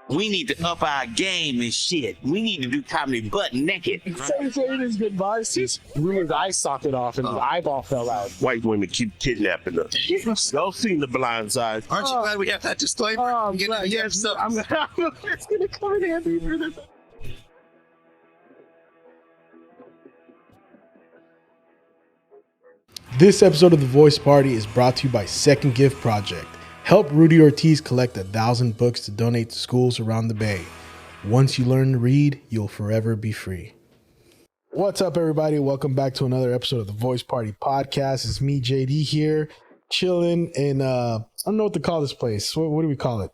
We need to up our game and shit. We need to do comedy butt naked. Saying his goodbyes, his ruined eye socket off and his eyeball fell out. White women keep kidnapping us. Y'all seen The Blind Side? Aren't you glad we have that disclaimer? Oh, yes, it's gonna come in handy for this. This episode of The Voice Party is brought to you by Second Gift Project. Help Rudy Ortiz collect 1,000 books to donate to schools around the Bay. Once you learn to read, you'll forever be free. What's up, everybody? Welcome back to another episode of The Voice Party Podcast. It's me, JD, here, chilling in, I don't know what to call this place. What do we call it?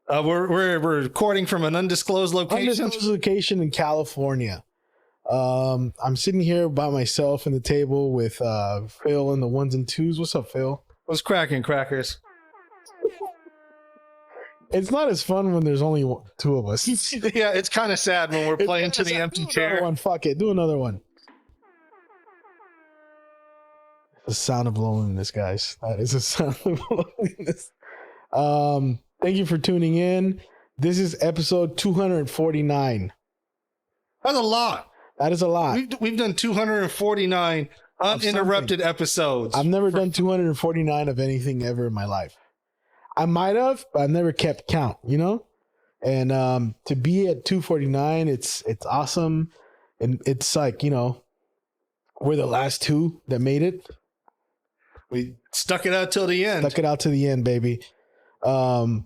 We're recording from an undisclosed location. Undisclosed location in California. I'm sitting here by myself in the table with Phil and the ones and twos. What's up, Phil? What's cracking, crackers? It's not as fun when there's only two of us. Yeah, it's kind of sad when we're playing to the empty chair. One, fuck it. Do another one. The sound of loneliness, guys. That is a sound of loneliness. Thank you for tuning in. This is episode 249. That's a lot. That is a lot. We've done 249 uninterrupted episodes. I've never done 249 of anything ever in my life. I might have, but I've never kept count, you know? And to be at 249, it's awesome. And it's like, you know, we're the last two that made it. We stuck it out till the end. Stuck it out to the end, baby. After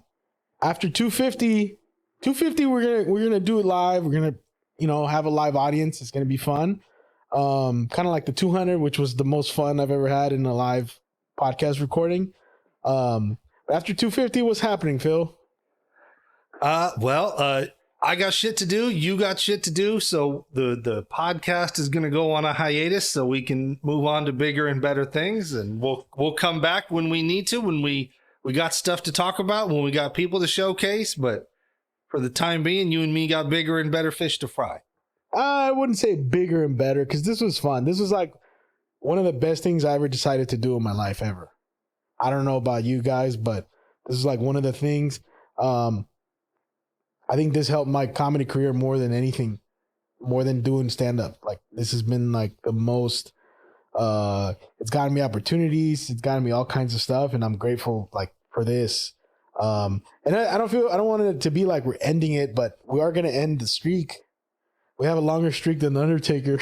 250, we're gonna do it live. We're gonna, you know, have a live audience. It's gonna be fun. Kind of like the 200, which was the most fun I've ever had in a live podcast recording. After 250, what's happening, Phil? I got shit to do. You got shit to do. So the podcast is going to go on a hiatus so we can move on to bigger and better things. And we'll come back when we need to, when we got stuff to talk about, when we got people to showcase. But for the time being, you and me got bigger and better fish to fry. I wouldn't say bigger and better because this was fun. This was like one of the best things I ever decided to do in my life ever. I don't know about you guys, but this is like one of the things. I think this helped my comedy career more than anything, more than doing stand-up. Like this has been like the most, it's gotten me opportunities. It's gotten me all kinds of stuff. And I'm grateful like for this. And I don't want it to be like we're ending it, but we are going to end the streak. We have a longer streak than The Undertaker.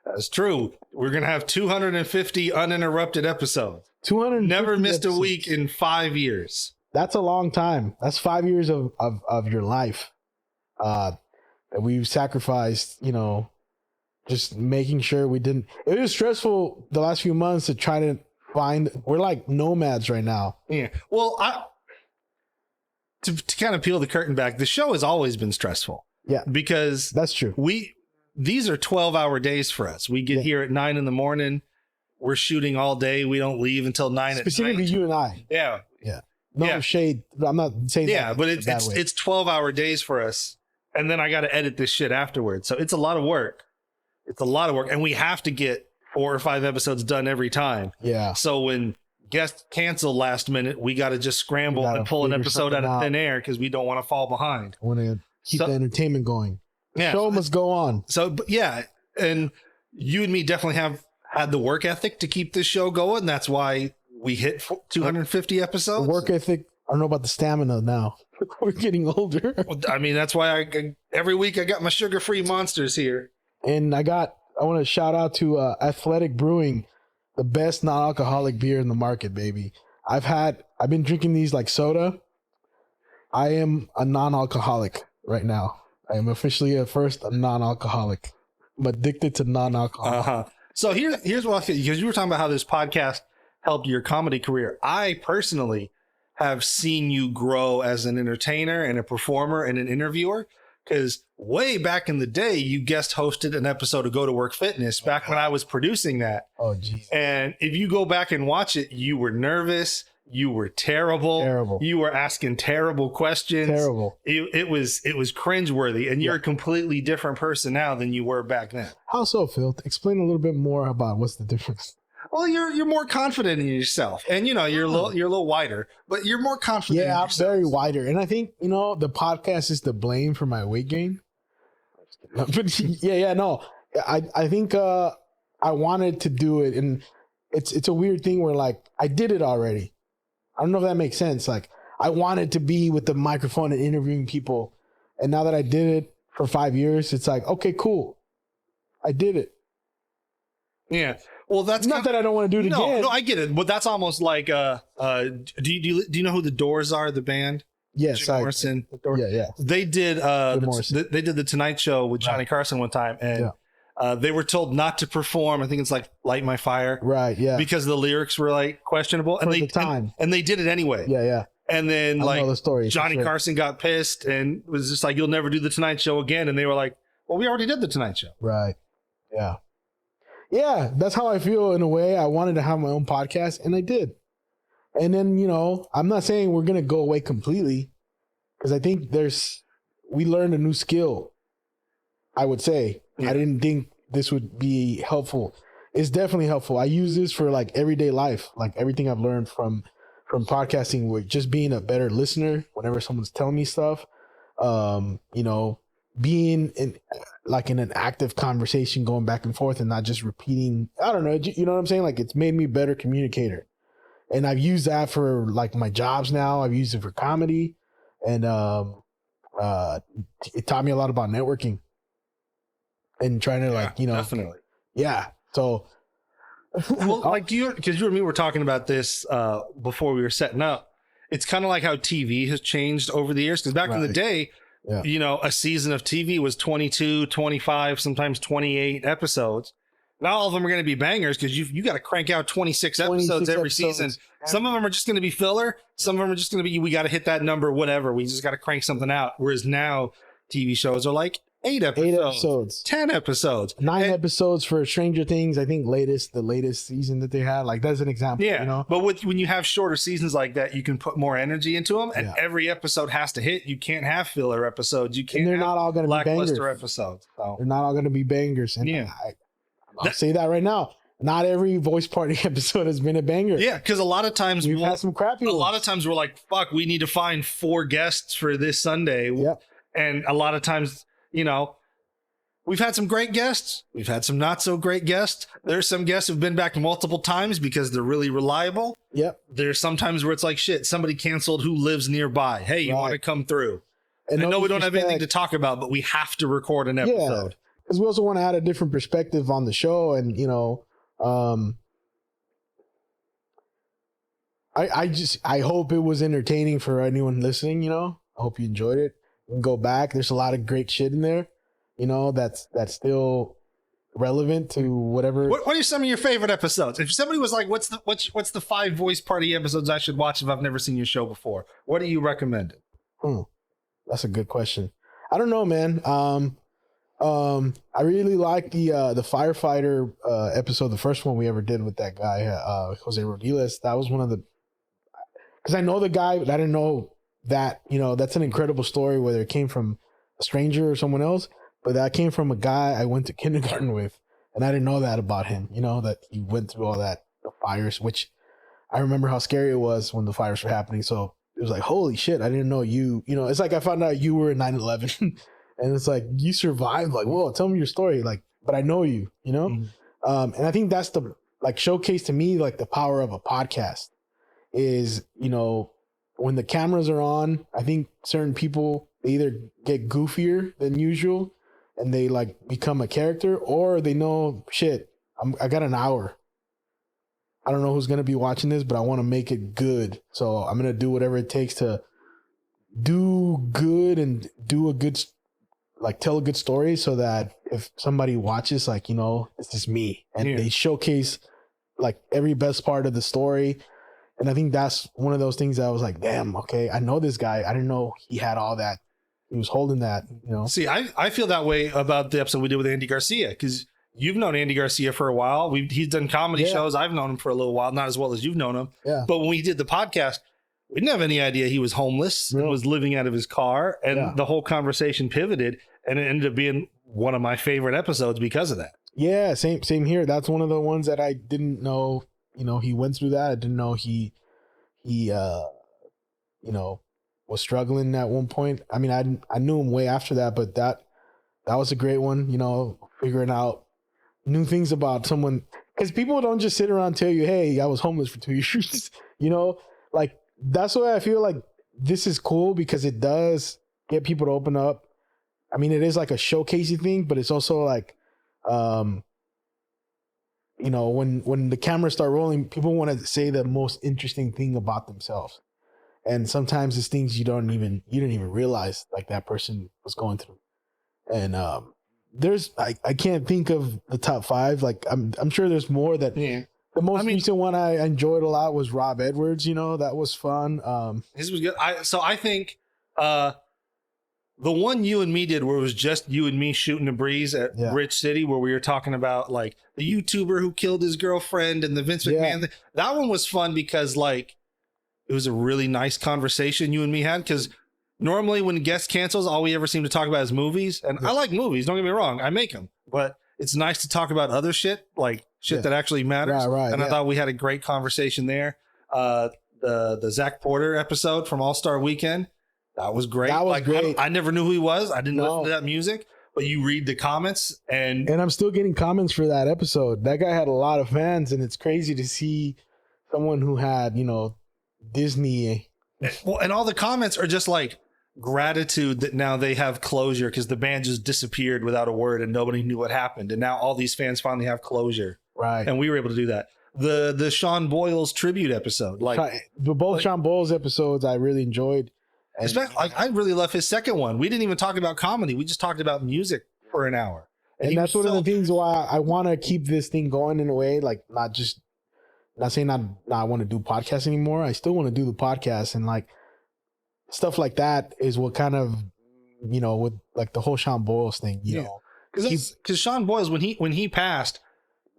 That's true. We're going to have 250 uninterrupted episodes. 200 never missed a week in 5 years. That's a long time. That's 5 years of your life that we've sacrificed, you know, just making sure we didn't. It was stressful the last few months to try to find. We're like nomads right now. Yeah. Well, to kind of peel the curtain back, the show has always been stressful. Yeah. Because that's true. These are 12-hour days for us. We get here at 9 a.m. We're shooting all day. We don't leave until 9 at night. Specifically, you and I. Yeah. Yeah. No shade. I'm not saying yeah, that. But it's 12-hour days for us. And then I got to edit this shit afterwards. So it's a lot of work. It's a lot of work. And we have to get 4 or 5 episodes done every time. Yeah. So when guests cancel last minute, we got to just scramble and pull an episode out of thin air because we don't want to fall behind. I want to keep the entertainment going. Yeah. Show must go on. So, but yeah. And you and me definitely have had the work ethic to keep this show going. That's why we hit 250 episodes. The work ethic. I don't know about the stamina now. We're getting older. Well, I mean, that's why every week I got my sugar-free monsters here. And I want to shout out to Athletic Brewing, the best non-alcoholic beer in the market, baby. I've been drinking these like soda. I am a non-alcoholic right now. I am officially a non-alcoholic. I'm addicted to non-alcoholic. So here's what because you were talking about how this podcast helped your comedy career. I personally have seen you grow as an entertainer and a performer and an interviewer. Because way back in the day, you guest hosted an episode of Go to Work Fitness back when I was producing that. Oh, geez. And if you go back and watch it, you were nervous. You were terrible. You were asking terrible questions. It was cringeworthy. And you're a completely different person now than you were back then. How so, Phil? Explain a little bit more about what's the difference. Well, you're more confident in yourself, and you're a little wider, but you're more confident. Yeah, in I'm yourself. very wider, and I think the podcast is to blame for my weight gain. But no, I think I wanted to do it, and it's a weird thing where like I did it already. I don't know if that makes sense. Like I wanted to be with the microphone and interviewing people, and now that I did it for 5 years, it's like, okay, cool, I did it. Yeah. Well, that's Not that I don't want to do it again. No, I get it. But that's almost like do you know who the Doors are? The band. Yes, Jim Morrison. Yeah. They did Morrison. they did the Tonight Show with Johnny Carson one time, and they were told not to perform. I think it's like "Light My Fire," Right? Yeah. because the lyrics were like questionable, and For the time. and they did it anyway. Yeah. And then I know the story. Johnny Carson got pissed and was just like, "You'll never do the Tonight Show again." And they were like, "Well, we already did the Tonight Show." Right. Yeah. Yeah, that's how I feel in a way. I wanted to have my own podcast, and I did. And then, I'm not saying we're going to go away completely, because I think we learned a new skill, I would say. Yeah. I didn't think this would be helpful. It's definitely helpful. I use this for like everyday life, like everything I've learned from podcasting, with just being a better listener whenever someone's telling me stuff. Being in an active conversation, going back and forth, and not just repeating. I don't know. You know what I'm saying? Like, it's made me a better communicator, and I've used that for like my jobs now. I've used it for comedy, and it taught me a lot about networking and trying to definitely. Yeah. So, well, like because you and me were talking about this before we were setting up. It's kind of like how TV has changed over the years. Because back in the day, a season of TV was 22, 25, sometimes 28 episodes. Not all of them are going to be bangers, because you got to crank out 26 episodes every season. Some of them are just going to be filler. Some of them are just going to be, we got to hit that number, whatever. We just got to crank something out. Whereas now TV shows are like 8 episodes, 10 episodes, 9 episodes for Stranger Things. I think the latest season that they had, like, that's an example. Yeah, but when you have shorter seasons like that, you can put more energy into them, and every episode has to hit. You can't have filler episodes. You can't. And they're have not all going to be bangers. Lackluster episodes. So. They're not all going to be bangers. And I'll say that right now. Not every Voice Party episode has been a banger. Yeah, because a lot of times we've had some crappy ones. A lot of times we're like, fuck, we need to find 4 guests for this Sunday. Yep. And a lot of times, we've had some great guests. We've had some not so great guests. There's some guests who've been back multiple times because they're really reliable. Yep. There's sometimes where it's like, shit, somebody canceled who lives nearby. Hey, you want to come through? And I know we don't have anything to talk about, but we have to record an episode. Yeah, because we also want to add a different perspective on the show. And, I hope it was entertaining for anyone listening, I hope you enjoyed it. You can go back. There's a lot of great shit in there. That's still relevant to whatever. What are some of your favorite episodes? If somebody was like, what's the 5 Voice Party episodes I should watch if I've never seen your show before? What do you recommend? That's a good question. I don't know, man. I really like the firefighter episode, the first one we ever did with that guy, Jose Rodriguez. That was one of the, because I know the guy, but I didn't know that, that's an incredible story, whether it came from a stranger or someone else. But that came from a guy I went to kindergarten with, and I didn't know that about him, that he went through all that, the fires, which I remember how scary it was when the fires were happening. So it was like, holy shit, I didn't know you, it's like I found out you were in 9/11 and it's like, you survived, like, whoa, tell me your story. Like, but I know you, And I think that's the, like, showcase to me, like, the power of a podcast is, when the cameras are on, I think certain people, they either get goofier than usual and they like become a character, or they know, shit, I got an hour. I don't know who's going to be watching this, but I want to make it good. So I'm going to do whatever it takes to do good and do a good, like, tell a good story, so that if somebody watches, like, this is me, and they showcase like every best part of the story. And I think that's one of those things that I was like, damn, okay, I know this guy. I didn't know he had all that. He was holding that, See, I feel that way about the episode we did with Andy Garcia, because you've known Andy Garcia for a while. He's done comedy shows. I've known him for a little while, not as well as you've known him. Yeah. But when we did the podcast, we didn't have any idea he was homeless and was living out of his car. And the whole conversation pivoted, and it ended up being one of my favorite episodes because of that. Yeah, same here. That's one of the ones that I didn't know. He went through that. I didn't know he was struggling at one point. I mean, I knew him way after that, but that was a great one. Figuring out new things about someone, because people don't just sit around and tell you, "Hey, I was homeless for 2 years." Like that's why I feel like this is cool, because it does get people to open up. I mean, it is like a showcasing thing, but it's also like, when the cameras start rolling, people want to say the most interesting thing about themselves. And sometimes it's things you didn't even realize like that person was going through. And I can't think of the top 5. Like I'm sure there's more that. Yeah. The most recent one I enjoyed a lot was Rob Edwards. That was fun. This was good. I think the one you and me did, where it was just you and me shooting a breeze at Rich City, where we were talking about like the YouTuber who killed his girlfriend and the Vince McMahon thing. That one was fun because like it was a really nice conversation you and me had, because normally when guest cancels, all we ever seem to talk about is movies. And I like movies, don't get me wrong, I make them, but it's nice to talk about other shit, like shit that actually matters. Right, and I thought we had a great conversation there. The Zach Porter episode from All-Star Weekend, that was great. That was great. I never knew who he was. I didn't listen to that music, but you read the comments and I'm still getting comments for that episode. That guy had a lot of fans, and it's crazy to see someone who had, Disney. Well, and all the comments are just like gratitude that now they have closure, because the band just disappeared without a word and nobody knew what happened. And now all these fans finally have closure. Right. And we were able to do that. The Sean Boyles tribute episode, both Sean Boyles episodes I really enjoyed. And especially, I really love his second one. We didn't even talk about comedy. We just talked about music for an hour. And that's one of the things why I want to keep this thing going in a way, like not saying I want to do podcasts anymore. I still want to do the podcast, and like stuff like that is what kind of, with like the whole Sean Boyles thing, you know, because Sean Boyles, when he passed,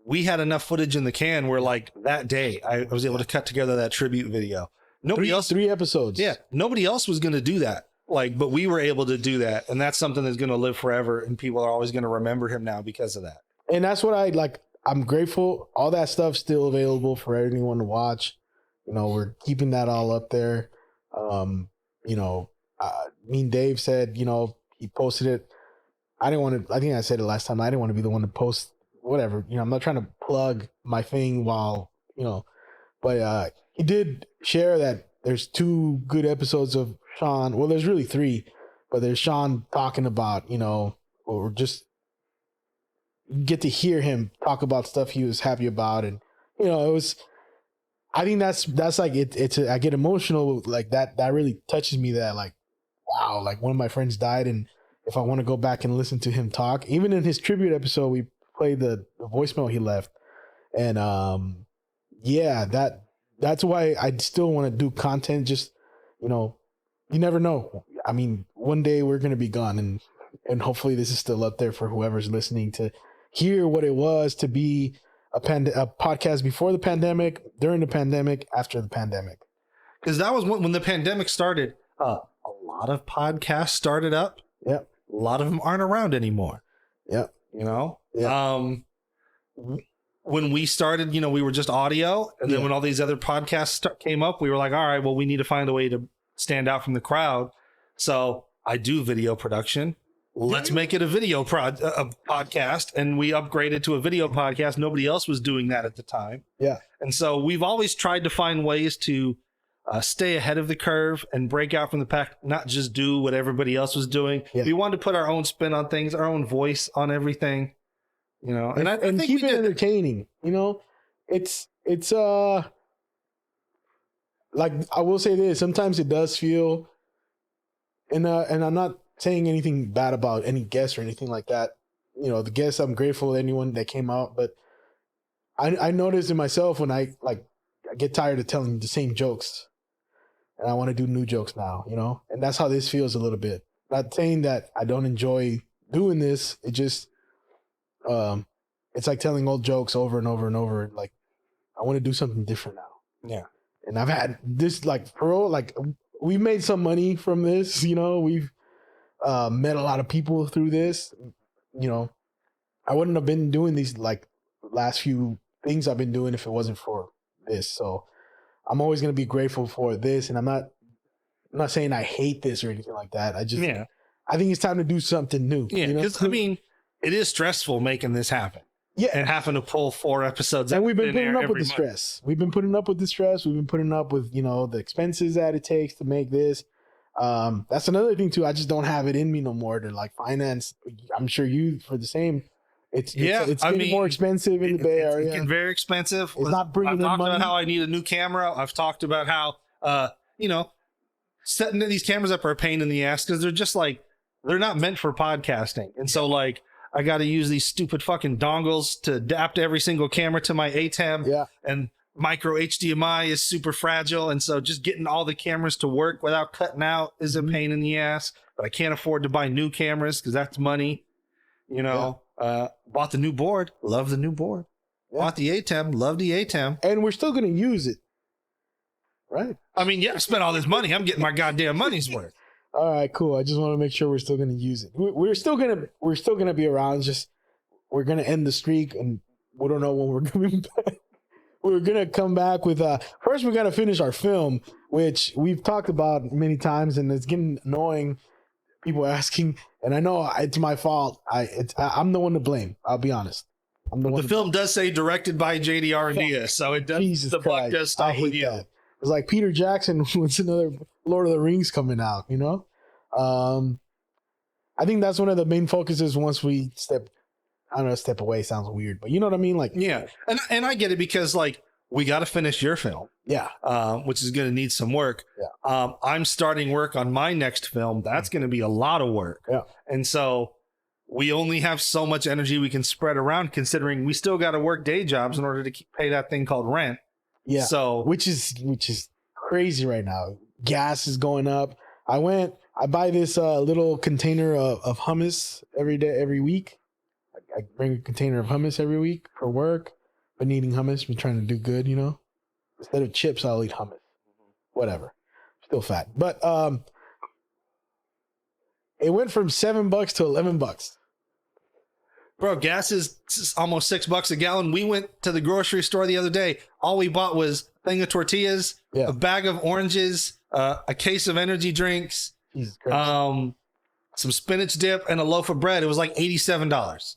we had enough footage in the can where like that day I was able to cut together that tribute video. Nobody else, 3 episodes. Yeah. Nobody else was going to do that. Like, but we were able to do that. And that's something that's going to live forever. And people are always going to remember him now because of that. And that's what I like. I'm grateful. All that stuff's still available for anyone to watch. We're keeping that all up there. Me and Dave said, he posted it. I think I said it last time. I didn't want to be the one to post whatever. I'm not trying to plug my thing while, but he did share that there's 2 good episodes of Sean. Well, there's really 3, but there's Sean talking about, or just get to hear him talk about stuff he was happy about. And, it was, I think that's like, I get emotional like that. That really touches me, that like, wow, like one of my friends died. And if I want to go back and listen to him talk, even in his tribute episode, we played the voicemail he left. And, that's why I still want to do content. Just, you never know. I mean, one day we're going to be gone, and hopefully this is still up there for whoever's listening to hear what it was to be a podcast before the pandemic, during the pandemic, after the pandemic. Because that was when the pandemic started, a lot of podcasts started up. Yep. A lot of them aren't around anymore. Yep. Yep. When we started, we were just audio. And then when all these other podcasts came up, we were like, all right, well, we need to find a way to stand out from the crowd. So I do video production. Let's make it a video podcast. And we upgraded to a video podcast. Nobody else was doing that at the time. Yeah. And so we've always tried to find ways to stay ahead of the curve and break out from the pack, not just do what everybody else was doing. Yeah. We wanted to put our own spin on things, our own voice on everything. And I think keep it entertaining. It's like, I will say this, sometimes it does feel, and I'm not saying anything bad about any guests or anything like that. The guests, I'm grateful to anyone that came out, but I noticed in myself when I get tired of telling the same jokes, and I want to do new jokes now, and that's how this feels a little bit. Not saying that I don't enjoy doing this. It just, it's like telling old jokes over and over and over. Like, I want to do something different now. Yeah. And I've had this, we made some money from this, we've met a lot of people through this, I wouldn't have been doing these like last few things I've been doing if it wasn't for this. So I'm always gonna be grateful for this, and I'm not saying I hate this or anything like that. I just I think it's time to do something new. Yeah, because I mean, it is stressful making this happen. Yeah, and having to pull 4 episodes. And we've been putting up with the stress. We've been putting up with the stress. We've been putting up with, the expenses that it takes to make this. That's another thing too. I just don't have it in me no more to like finance. I'm sure you for the same. It's getting more expensive in the Bay Area. It's getting very expensive. It's not bringing in money. I've talked about how I need a new camera. I've talked about how, setting these cameras up are a pain in the ass because they're just like, they're not meant for podcasting. And so like, I got to use these stupid fucking dongles to adapt every single camera to my ATEM. Yeah. And micro HDMI is super fragile. And so just getting all the cameras to work without cutting out is a pain in the ass. But I can't afford to buy new cameras because that's money. Bought the new board. Love the new board. Yeah. Bought the ATEM. Love the ATEM. And we're still going to use it. Right. I mean, I spent all this money. I'm getting my goddamn money's worth. All right, cool. I just want to make sure we're still going to use it. We're still gonna be around. Just we're gonna end the streak, and we don't know when we're coming back. We're gonna come back with first. We gotta finish our film, which we've talked about many times, and it's getting annoying. People asking, and I know it's my fault. I'm the one to blame. I'll be honest. I'm the one. The film does say directed by JDR and Diaz, so it does. Jesus the buck does stop with you. That. It's like Peter Jackson with another Lord of the Rings coming out, I think that's one of the main focuses once we step away sounds weird, but you know what I mean? Like, yeah. And I get it because like we got to finish your film. Yeah. Which is going to need some work. Yeah. I'm starting work on my next film. That's going to be a lot of work. Yeah. And so we only have so much energy we can spread around considering we still got to work day jobs in order to pay that thing called rent. Yeah. So which is crazy right now. Gas is going up. I buy this little container of hummus every week. I bring a container of hummus every week for work. Been eating hummus, been trying to do good, Instead of chips, I'll eat hummus. Whatever. Still fat. But it went from $7 to $11. Bro, gas is almost $6 a gallon. We went to the grocery store the other day. All we bought was a thing of tortillas, a bag of oranges, a case of energy drinks, some spinach dip, and a loaf of bread. It was like $87.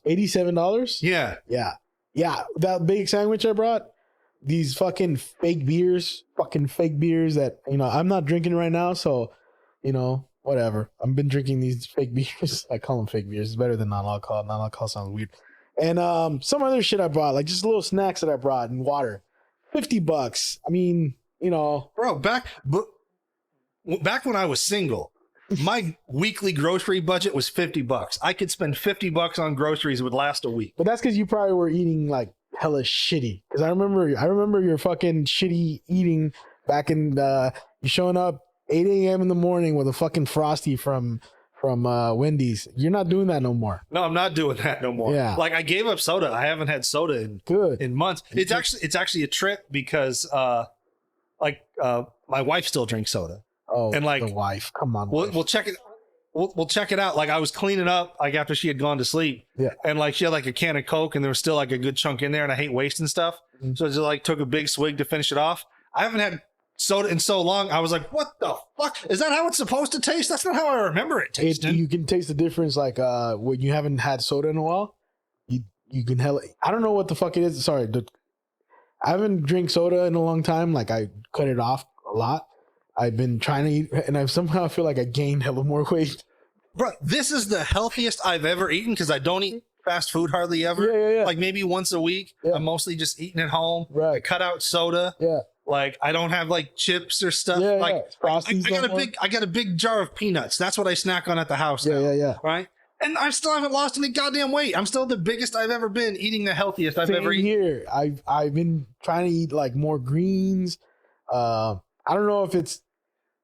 $87? Yeah. Yeah. Yeah. That big sandwich I brought, these fucking fake beers that, I'm not drinking right now. So, whatever. I've been drinking these fake beers. I call them fake beers. It's better than non-alcohol. Non-alcohol sounds weird. And some other shit I brought, like just little snacks that I brought and water. $50. I mean, Bro, back when I was single, my weekly grocery budget was $50. I could spend $50 on groceries. It would last a week. But that's because you probably were eating like hella shitty. Because I remember your fucking shitty eating back in you showing up 8 a.m. in the morning with a fucking Frosty from Wendy's. You're not doing that no more. No, I'm not doing that no more. Yeah. Like I gave up soda. I haven't had soda in months. It's actually a trip because my wife still drinks soda. Oh, and like the wife. Come on. We'll check it. We'll check it out. Like I was cleaning up like after she had gone to sleep. Yeah. And like she had like a can of Coke and there was still like a good chunk in there and I hate wasting stuff. Mm-hmm. So I just like took a big swig to finish it off. I haven't had soda in so long. I was like, what the fuck? Is that how it's supposed to taste? That's not how I remember it tasting. You can taste the difference like when you haven't had soda in a while. You can I don't know what the fuck it is. Sorry. I haven't drank soda in a long time. Like I cut it off a lot. I've been trying to eat, and I somehow feel like I gained hella more weight. Bro, this is the healthiest I've ever eaten because I don't eat fast food hardly ever. Yeah. Like maybe once a week. Yeah. I'm mostly just eating at home. Right. I cut out soda. Yeah. Like I don't have like chips or stuff. Yeah, like yeah. I got a big jar of peanuts. That's what I snack on at the house now. Yeah. Right? And I still haven't lost any goddamn weight. I'm still the biggest I've ever been, eating the healthiest I've ever eaten. Here. I've been trying to eat like more greens. I don't know if it's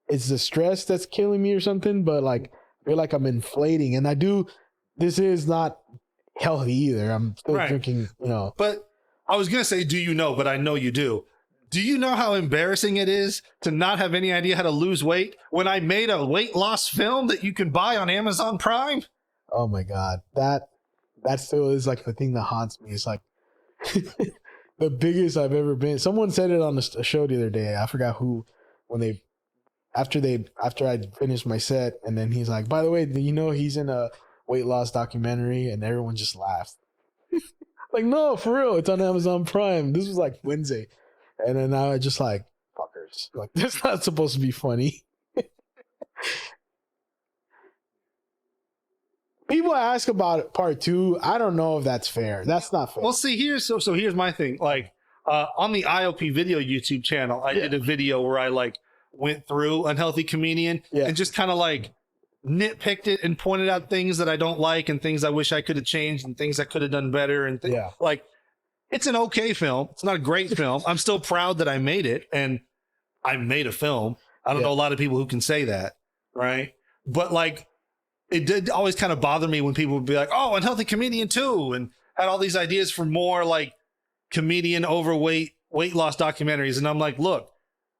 the stress that's killing me or something, but like I feel like I'm inflating. And this is not healthy either. I'm still drinking, But I was gonna say, do you know, but I know you do. Do you know how embarrassing it is to not have any idea how to lose weight when I made a weight loss film that you can buy on Amazon Prime? Oh my God. That that still is like the thing that haunts me. It's like the biggest I've ever been. Someone said it on a show the other day. I forgot who, when after I finished my set, and then he's like, by the way, you know, he's in a weight loss documentary, and everyone just laughed. Like, no, for real, it's on Amazon Prime. This was like Wednesday. And then I was just like, fuckers. Like, that's not supposed to be funny. People ask about part 2. I don't know if that's fair. That's not fair. Well, see, here's my thing. Like, on the IOP Video YouTube channel, I did a video where I like went through Unhealthy Comedian and just kind of like nitpicked it and pointed out things that I don't like and things I wish I could have changed and things I could have done better. And like, it's an okay film. It's not a great film. I'm still proud that I made it, and I made a film. I don't know a lot of people who can say that, right? But like, it did always kind of bother me when people would be like, oh, Unhealthy Comedian 2, and had all these ideas for more like comedian overweight weight loss documentaries. And I'm like, look,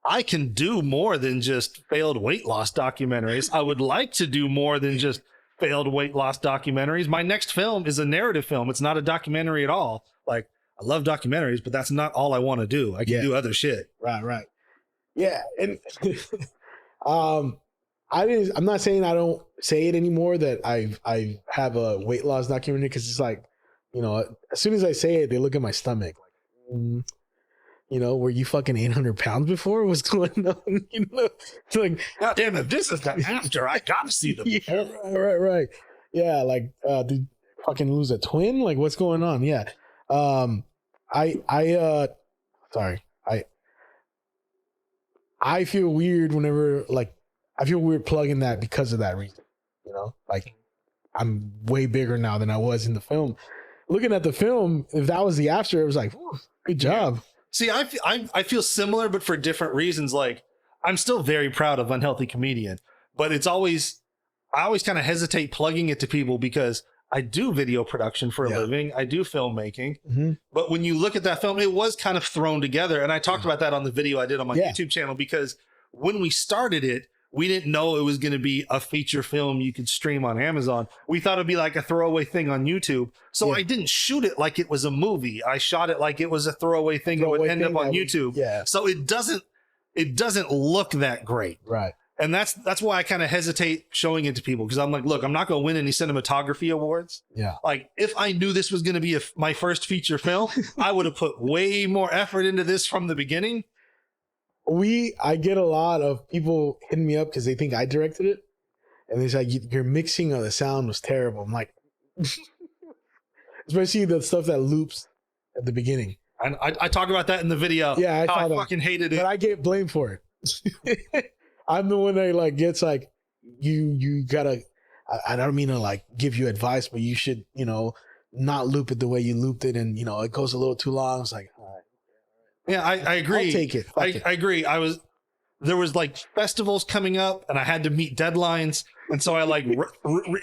I can do more than just failed weight loss documentaries. I would like to do more than just failed weight loss documentaries. My next film is a narrative film. It's not a documentary at all. Like, I love documentaries, but that's not all I want to do. I can do other shit. Right. Yeah. And I'm not saying I don't say it anymore that I have a weight loss documentary, because it's like, you know, as soon as I say it, they look at my stomach like, you know, were you fucking 800 pounds before? What's going on? You know, it's like, God damn it, this is the after. I gotta see the before. Right. Yeah, like, did you fucking lose a twin? Like, what's going on? Yeah. I feel weird whenever, like, I feel weird plugging that because of that reason. You know, like, I'm way bigger now than I was in the film. Looking at the film, if that was the after, it was like, good job. See, I feel similar, but for different reasons. Like, I'm still very proud of Unhealthy Comedian, but I always kind of hesitate plugging it to people because I do video production for a living. I do filmmaking. Mm-hmm. But when you look at that film, it was kind of thrown together. And I talked about that on the video I did on my YouTube channel, because when we started it, we didn't know it was going to be a feature film you could stream on Amazon. We thought it'd be like a throwaway thing on YouTube. So I didn't shoot it like it was a movie. I shot it like it was a throwaway thing that would end up on YouTube. So it doesn't look that great. Right. And that's why I kind of hesitate showing it to people, because I'm like, look, I'm not going to win any cinematography awards. Yeah. Like, if I knew this was going to be my first feature film, I would have put way more effort into this from the beginning. I get a lot of people hitting me up because they think I directed it, and they're like, your mixing of the sound was terrible. I'm like, especially the stuff that loops at the beginning. And I talk about that in the video. Yeah, I fucking hated it. But I get blamed for it. I'm the one that like gets like, you gotta, I don't mean to like give you advice, but you should, you know, not loop it the way you looped it, and you know, it goes a little too long. It's like, all right. Yeah, I agree. I'll take it. I agree. There was like festivals coming up, and I had to meet deadlines, and so I like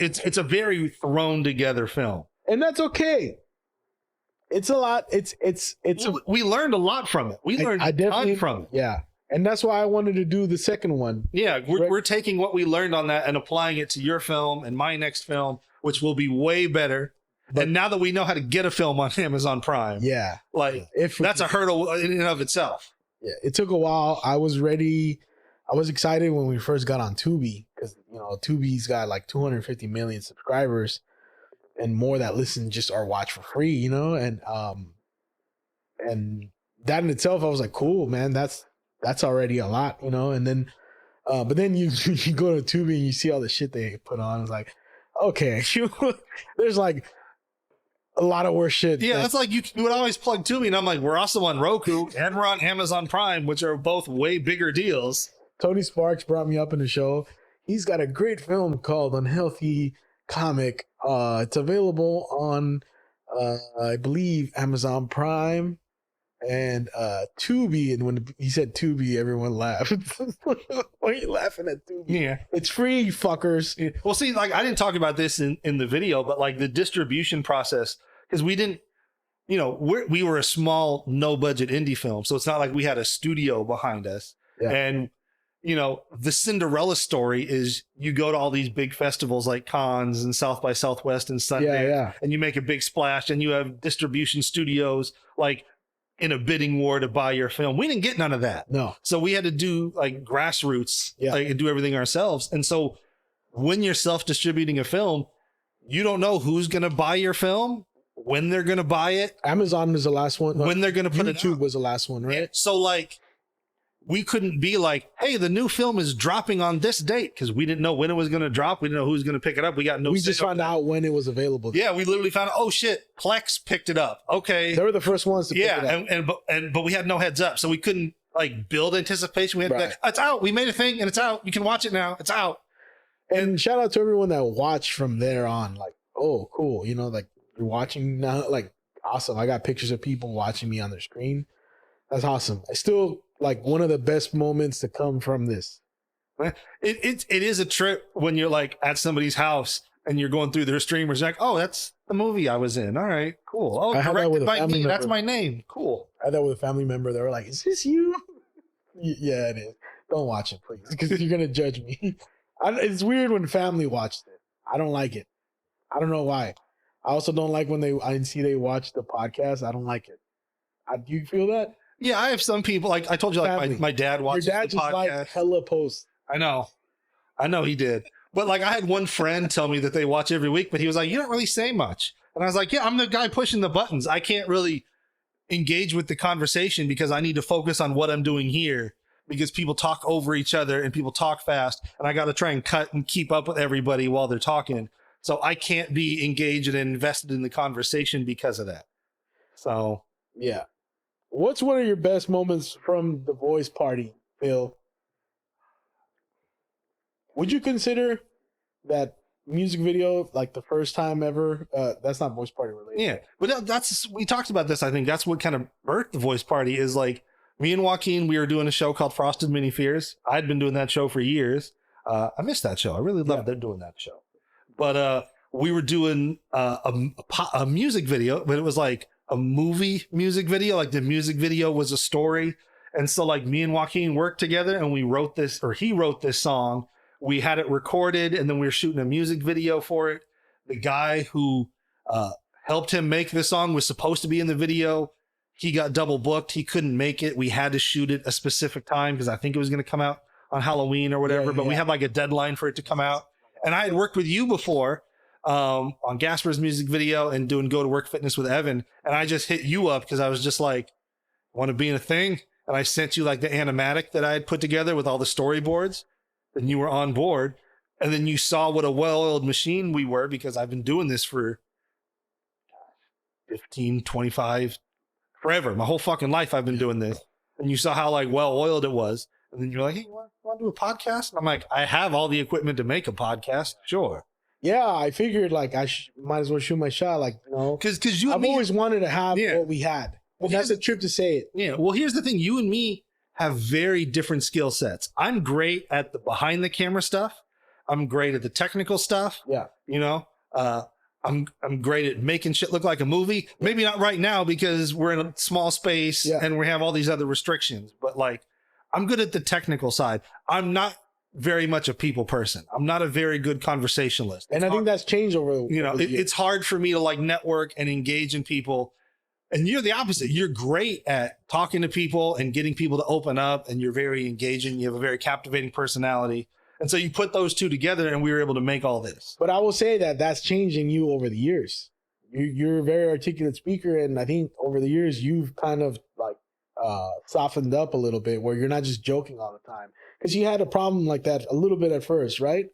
it's a very thrown together film, and that's okay. It's a lot. We learned a lot from it. We learned a ton from it. Yeah, and that's why I wanted to do the second one. Yeah, we're taking what we learned on that and applying it to your film and my next film, which will be way better. But, and now that we know how to get a film on Amazon Prime, like that's a hurdle in and of itself. Yeah, it took a while. I was ready. I was excited when we first got on Tubi, because you know Tubi's got like 250 million subscribers and more that listen just or watch for free. You know, and that in itself, I was like, cool, man. That's already a lot. You know, and then but then you go to Tubi and you see all the shit they put on. It's like, okay, there's like a lot of worse shit. Yeah, that's like you would always plug to me, and I'm like, we're also on Roku and we're on Amazon Prime, which are both way bigger deals. Tony Sparks brought me up in the show. He's got a great film called Unhealthy Comic. It's available on, I believe, Amazon Prime and Tubi. And when he said Tubi, everyone laughed. Why are you laughing at Tubi? Yeah, it's free, you fuckers. Yeah. Well, see, like I didn't talk about this in the video, but like the distribution process, because we didn't, you know, we were a small, no budget indie film, so it's not like we had a studio behind us. Yeah. And you know, the Cinderella story is you go to all these big festivals like Cannes and South by Southwest and Sundance, and you make a big splash, and you have distribution studios like in a bidding war to buy your film. We didn't get none of that. No. So we had to do like grassroots, like, and do everything ourselves. And so when you're self-distributing a film, you don't know who's going to buy your film, when they're going to buy it. Amazon was the last one. When they're going to put it out. YouTube was the last one, right? So like, we couldn't be like, hey, the new film is dropping on this date, because we didn't know when it was going to drop. We didn't know who was going to pick it up. We got no. We just found out when it was available. Yeah, we literally found out. Oh shit, Plex picked it up. Okay, they were the first ones to pick it up. But we had no heads up, so we couldn't like build anticipation. We had to be like, it's out. We made a thing, and it's out. You can watch it now. It's out. And shout out to everyone that watched from there on. Like, oh, cool. You know, like you're watching now. Like, awesome. I got pictures of people watching me on their screen. That's awesome. I still like one of the best moments to come from this. It is a trip when you're like at somebody's house and you're going through their streamers. Like, oh, that's the movie I was in. All right, cool. Oh, directed by me. That's my name. Cool. I had that with a family member. They were like, "Is this you?" Yeah, it is. Don't watch it, please, because you're gonna judge me. It's weird when family watched it. I don't like it. I don't know why. I also don't like when I see they watch the podcast. I don't like it. Do you feel that? Yeah, I have some people, like I told you, like my dad watches the podcast. Your dad just like hella posts. I know he did. But like I had one friend tell me that they watch every week, but he was like, you don't really say much. And I was like, yeah, I'm the guy pushing the buttons. I can't really engage with the conversation because I need to focus on what I'm doing here, because people talk over each other and people talk fast, and I got to try and cut and keep up with everybody while they're talking. So I can't be engaged and invested in the conversation because of that. So yeah. What's one of your best moments from the Voice Party, Phil? Would you consider that music video like the first time ever? That's not Voice Party related. Yeah, but we talked about this. I think that's what kind of birthed the Voice Party, is like me and Joaquin, we were doing a show called Frosted Mini Fears. I'd been doing that show for years. I missed that show. I really loved doing that show. But we were doing a music video, but it was like a movie music video. Like the music video was a story. And so like me and Joaquin worked together and he wrote this song. We had it recorded and then we were shooting a music video for it. The guy who helped him make the song was supposed to be in the video. He got double booked. He couldn't make it. We had to shoot it a specific time because I think it was going to come out on Halloween or whatever, but we had like a deadline for it to come out. And I had worked with you before on Gasper's music video and doing Go to Work Fitness with Evan. And I just hit you up because I was just like, want to be in a thing? And I sent you like the animatic that I had put together with all the storyboards. Then you were on board. And then you saw what a well-oiled machine we were, because I've been doing this for 15, 25, forever. My whole fucking life I've been doing this. And you saw how like well-oiled it was. And then you're like, hey, you want to do a podcast? And I'm like, I have all the equipment to make a podcast. Sure. Yeah, I figured like I might as well shoot my shot. Like, you know, because I've always wanted to have what we had. Well, that's a trip to say it. Yeah. Well, here's the thing. You and me have very different skill sets. I'm great at the behind the camera stuff. I'm great at the technical stuff. Yeah. You know, I'm great at making shit look like a movie. Maybe not right now because we're in a small space and we have all these other restrictions, but like I'm good at the technical side. I'm not very much a people person. I'm not a very good conversationalist. And I think that's changed over, it's hard for me to like network and engage in people. And you're the opposite. You're great at talking to people and getting people to open up, and you're very engaging. You have a very captivating personality. And so you put those two together and we were able to make all this. But I will say that that's changing you over the years. You're a very articulate speaker. And I think over the years, you've kind of like softened up a little bit, where you're not just joking all the time. Because you had a problem like that a little bit at first, right?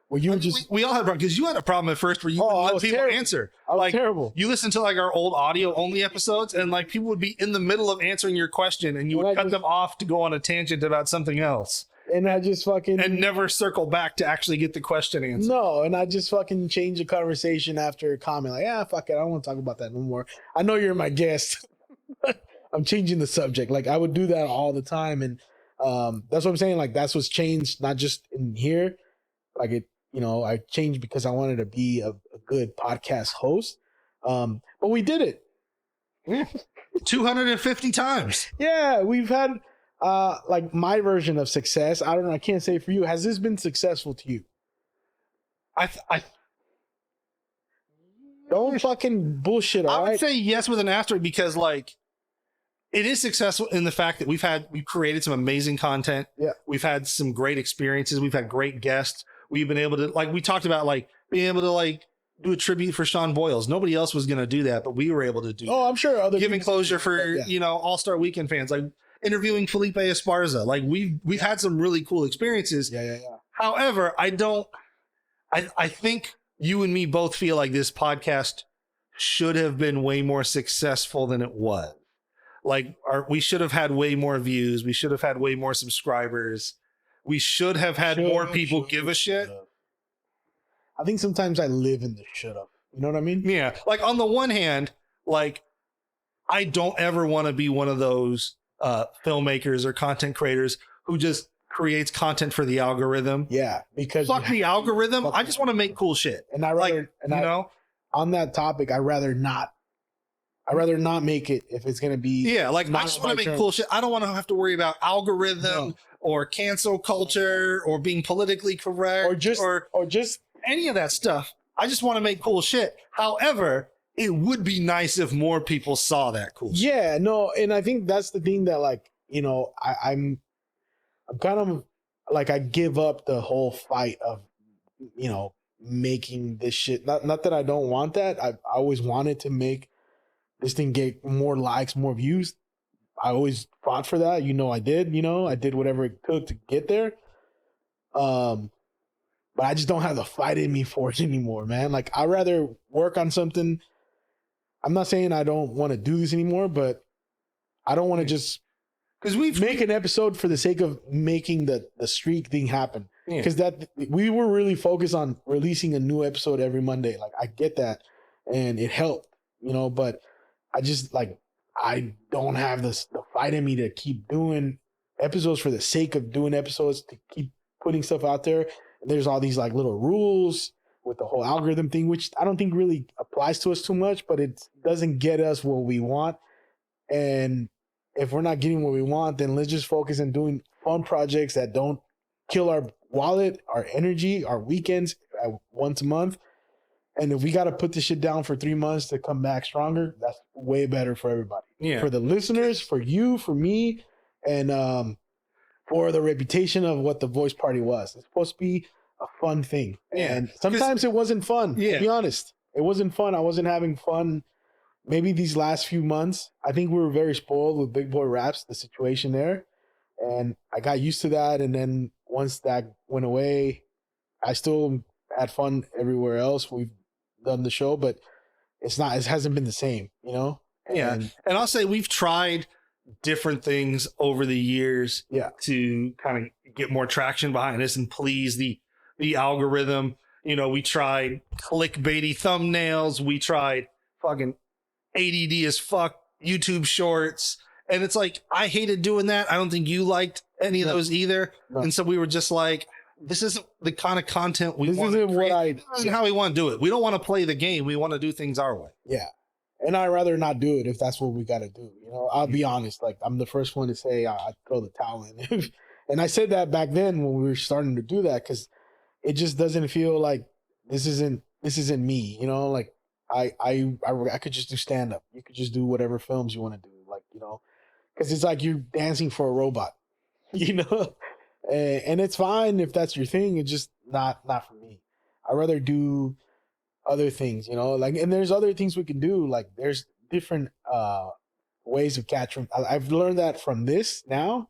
Where you we all had a problem, because you had a problem at first where you wouldn't let people answer. I was terrible. You listen to like our old audio only episodes, and like people would be in the middle of answering your question and you would cut them off to go on a tangent about something else. And I just fucking... And never circle back to actually get the question answered. No, and I just fucking change the conversation after a comment. Like, fuck it, I don't want to talk about that no more. I know you're my guest. I'm changing the subject. Like, I would do that all the time. And that's what I'm saying. Like, that's what's changed, not just in here. Like, it, I changed because I wanted to be a good podcast host. But we did it. 250 times. Yeah, we've had... Like my version of success, I don't know, I can't say for you. Has this been successful to you? I Don't fucking bullshit, all would right? say yes with an asterisk, because like it is successful in the fact that we've created some amazing content. Yeah. We've had some great experiences. We've had great guests. We've been able to, like we talked about, like being able to like do a tribute for Sean Boyles. Nobody else was going to do that, but we were able to do Oh, I'm sure other giving people- closure for, Yeah. All-Star Weekend fans, like interviewing Felipe Esparza. Like we've had some really cool experiences. Yeah. However, I think you and me both feel like this podcast should have been way more successful than it was. Like we should have had way more views. We should have had way more subscribers. We should have had more people give a shit. I think sometimes I live in the should have. You know what I mean? Yeah. Like on the one hand, like I don't ever want to be one of those filmmakers or content creators who just creates content for the algorithm. Yeah, because Fuck the algorithm. I just want to make cool shit. And I rather, on that topic, I'd rather not make it if it's gonna be. Yeah, like I not just my want to make turn. cool shit. I don't want to have to worry about algorithm or cancel culture or being politically correct or just any of that stuff. I just want to make cool shit. However, it would be nice if more people saw that cool shit. Yeah, no, and I think that's the thing that, like, I'm kind of like, I give up the whole fight of making this shit. Not that I don't want that. I always wanted to make this thing get more likes, more views. I always fought for that. I did. I did whatever it took to get there. But I just don't have the fight in me for it anymore, man. Like, I'd rather work on something. I'm not saying I don't want to do this anymore, but I don't want to just because we've make an episode for the sake of making the streak thing happen. Yeah. Because we were really focused on releasing a new episode every Monday. Like, I get that, and it helped, but I just, like, I don't have the fight in me to keep doing episodes for the sake of doing episodes, to keep putting stuff out there. And there's all these like little rules with the whole algorithm thing, which I don't think really applies to us too much, but it doesn't get us what we want. And if we're not getting what we want, then let's just focus on doing fun projects that don't kill our wallet, our energy, our weekends once a month. And if we got to put this shit down for 3 months to come back stronger, that's way better for everybody. Yeah. For the listeners, for you, for me, and for the reputation of what the Voice Party was. It's supposed to be a fun thing. Yeah. And sometimes it wasn't fun, Yeah. to be honest. It wasn't fun. I wasn't having fun maybe these last few months. I think we were very spoiled with Big Boy Raps, the situation there. And I got used to that. And then once that went away, I still had fun everywhere else. We've done the show, but it hasn't been the same, Yeah. And I'll say we've tried different things over the years to kind of get more traction behind this and please the algorithm. We tried clickbaity thumbnails. We tried fucking ADD as fuck YouTube shorts. And it's like, I hated doing that. I don't think you liked any of those either. No. And so we were just like, this isn't the kind of content we want to create. This isn't how we want to do it. We don't want to play the game. We want to do things our way. Yeah. And I'd rather not do it if that's what we got to do. I'll be honest. Like, I'm the first one to say I'd throw the towel in. And I said that back then when we were starting to do that, because it just doesn't feel like this isn't me. Like, I could just do stand up. You could just do whatever films you want to do. Like, because it's like you're dancing for a robot, and it's fine if that's your thing. It's just not for me. I'd rather do other things, like, and there's other things we can do. Like, there's different ways of capturing. I've learned that from this now.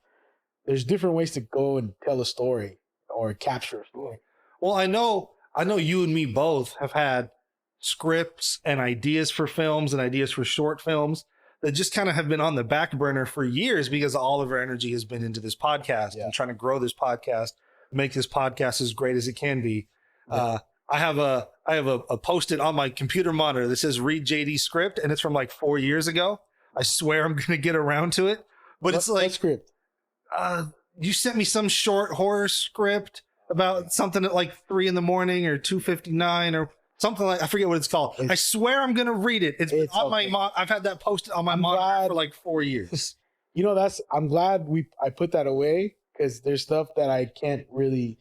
There's different ways to go and tell a story or capture a story. Well, I know you and me both have had scripts and ideas for films and ideas for short films that just kind of have been on the back burner for years because all of our energy has been into this podcast and trying to grow this podcast, make this podcast as great as it can be. I have a post-it on my computer monitor that says read JD's script, and it's from like 4 years ago. I swear I'm going to get around to it, but it's like, what script? You sent me some short horror script about something at like 3 a.m. or 2:59 or something like, I forget what it's called. I swear I'm going to read it. It's been on okay. I've had that posted on my monitor for like 4 years. I'm glad I put that away, because there's stuff that I can't really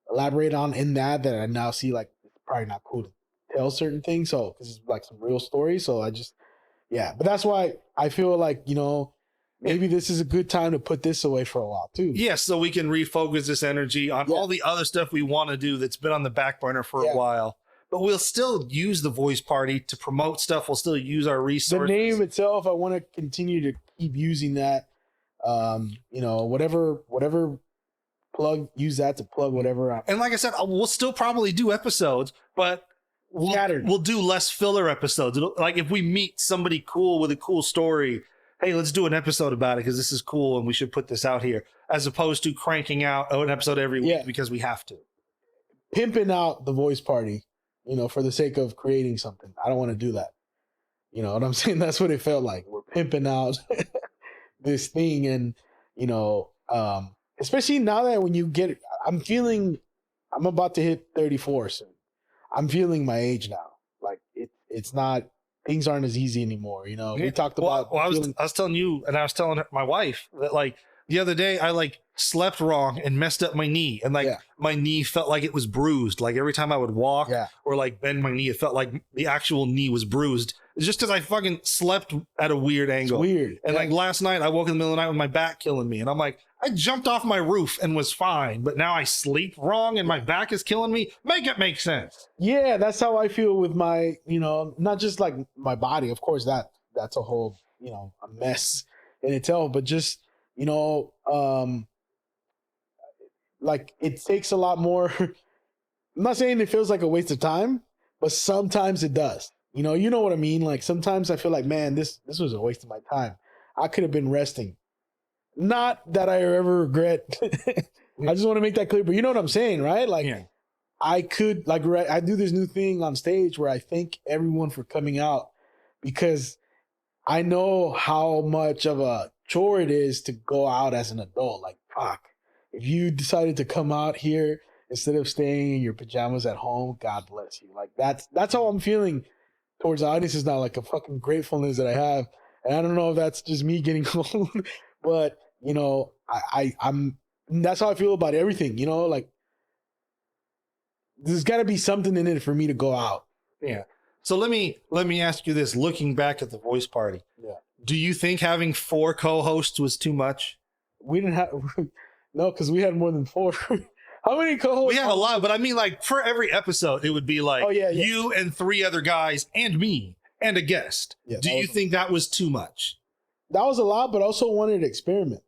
elaborate on in that I now see like it's probably not cool to tell certain things. So because it's like some real stories. So I just, yeah, but that's why I feel like, maybe this is a good time to put this away for a while too. Yeah, so we can refocus this energy on all the other stuff we want to do that's been on the back burner for a while. But we'll still use the Voice Party to promote stuff. We'll still use our resources. The name itself, I want to continue to keep using that. Whatever plug, use that to plug whatever. And like I said, we'll still probably do episodes, but we'll do less filler episodes. Like if we meet somebody cool with a cool story, hey, let's do an episode about it because this is cool and we should put this out here, as opposed to cranking out an episode every week because we have to. Pimping out the Voice Party, for the sake of creating something. I don't want to do that. You know what I'm saying? That's what it felt like. We're pimping out this thing, and especially now that when you get, I'm about to hit 34 soon. I'm feeling my age now. Like it's not, things aren't as easy anymore. We talked about. Well, I was telling you, and I was telling my wife that like the other day I like slept wrong and messed up my knee, and like my knee felt like it was bruised. Like every time I would walk or like bend my knee, it felt like the actual knee was bruised. It's just because I fucking slept at a weird angle. It's weird. And like last night, I woke in the middle of the night with my back killing me, and I'm like, I jumped off my roof and was fine, but now I sleep wrong and my back is killing me. Make it make sense. Yeah, that's how I feel with my, not just like my body. Of course, that's a whole, a mess in itself, but just, like it takes a lot more. I'm not saying it feels like a waste of time, but sometimes it does. You know what I mean? Like sometimes I feel like, man, this was a waste of my time. I could have been resting. Not that I ever regret. I just want to make that clear, but you know what I'm saying, right? Like I could, like, I do this new thing on stage where I thank everyone for coming out, because I know how much of a chore it is to go out as an adult. Like, fuck, if you decided to come out here instead of staying in your pajamas at home, God bless you. Like that's how I'm feeling towards the audience. Is not like a fucking gratefulness that I have. And I don't know if that's just me getting old, but I'm that's how I feel about everything. Like there's got to be something in it for me to go out. Yeah. So let me ask you this: looking back at the Voice Party, do you think having 4 co-hosts was too much? We didn't have no, because we had more than 4. How many co-hosts? We had a lot, but I mean, like for every episode, it would be like you and 3 other guys and me and a guest. Yeah, do you think that was too much? That was a lot, but also wanted to experiment.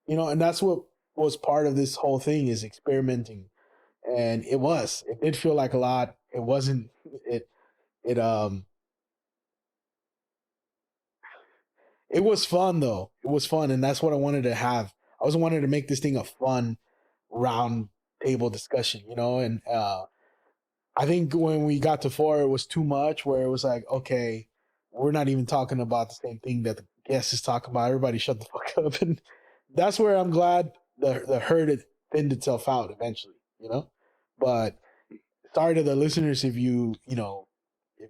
And that's what was part of this whole thing, is experimenting. And it did feel like a lot. It wasn't, it was fun though. It was fun. And that's what I wanted to have. I also wanted to make this thing a fun round table discussion, and I think when we got to 4, it was too much, where it was like, okay, we're not even talking about the same thing that the guest is talking about. Everybody shut the fuck up. And that's where I'm glad the herd thinned itself out eventually, but sorry to the listeners if you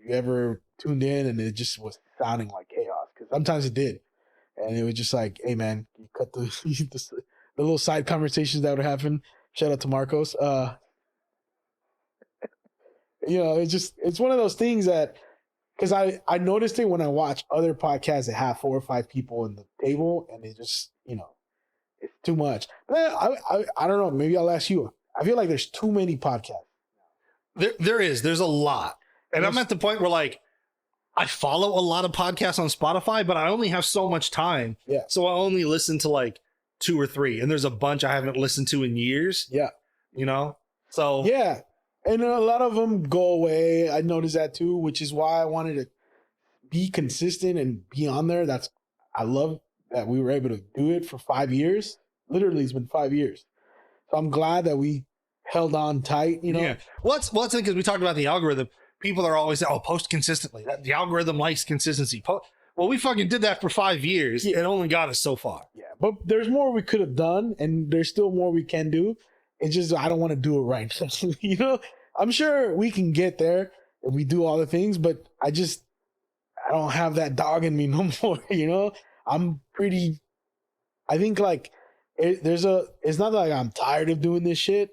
ever tuned in and it just was sounding like chaos, because sometimes it did. And it was just like, hey man, you cut the the little side conversations that would happen. Shout out to Marcos. It's one of those things that, because I noticed it when I watch other podcasts that have 4 or 5 people in the table, and it just, it's too much. But I don't know. Maybe I'll ask you. I feel like there's too many podcasts. There's a lot. And I'm at the point where like, I follow a lot of podcasts on Spotify, but I only have so much time. Yeah. So I only listen to like 2 or 3, and there's a bunch I haven't listened to in years. Yeah. So yeah. And a lot of them go away. I noticed that too, which is why I wanted to be consistent and be on there. I love that we were able to do it for 5 years. Literally, it's been 5 years. So I'm glad that we held on tight, Yeah. Well, that's because we talked about the algorithm. People are always saying, post consistently. The algorithm likes consistency. Well, we fucking did that for 5 years. Yeah. It only got us so far. Yeah, but there's more we could have done, and there's still more we can do. It's just I don't want to do it right now. I'm sure we can get there if we do all the things, but I don't have that dog in me no more. I'm pretty I think like it's not like I'm tired of doing this shit.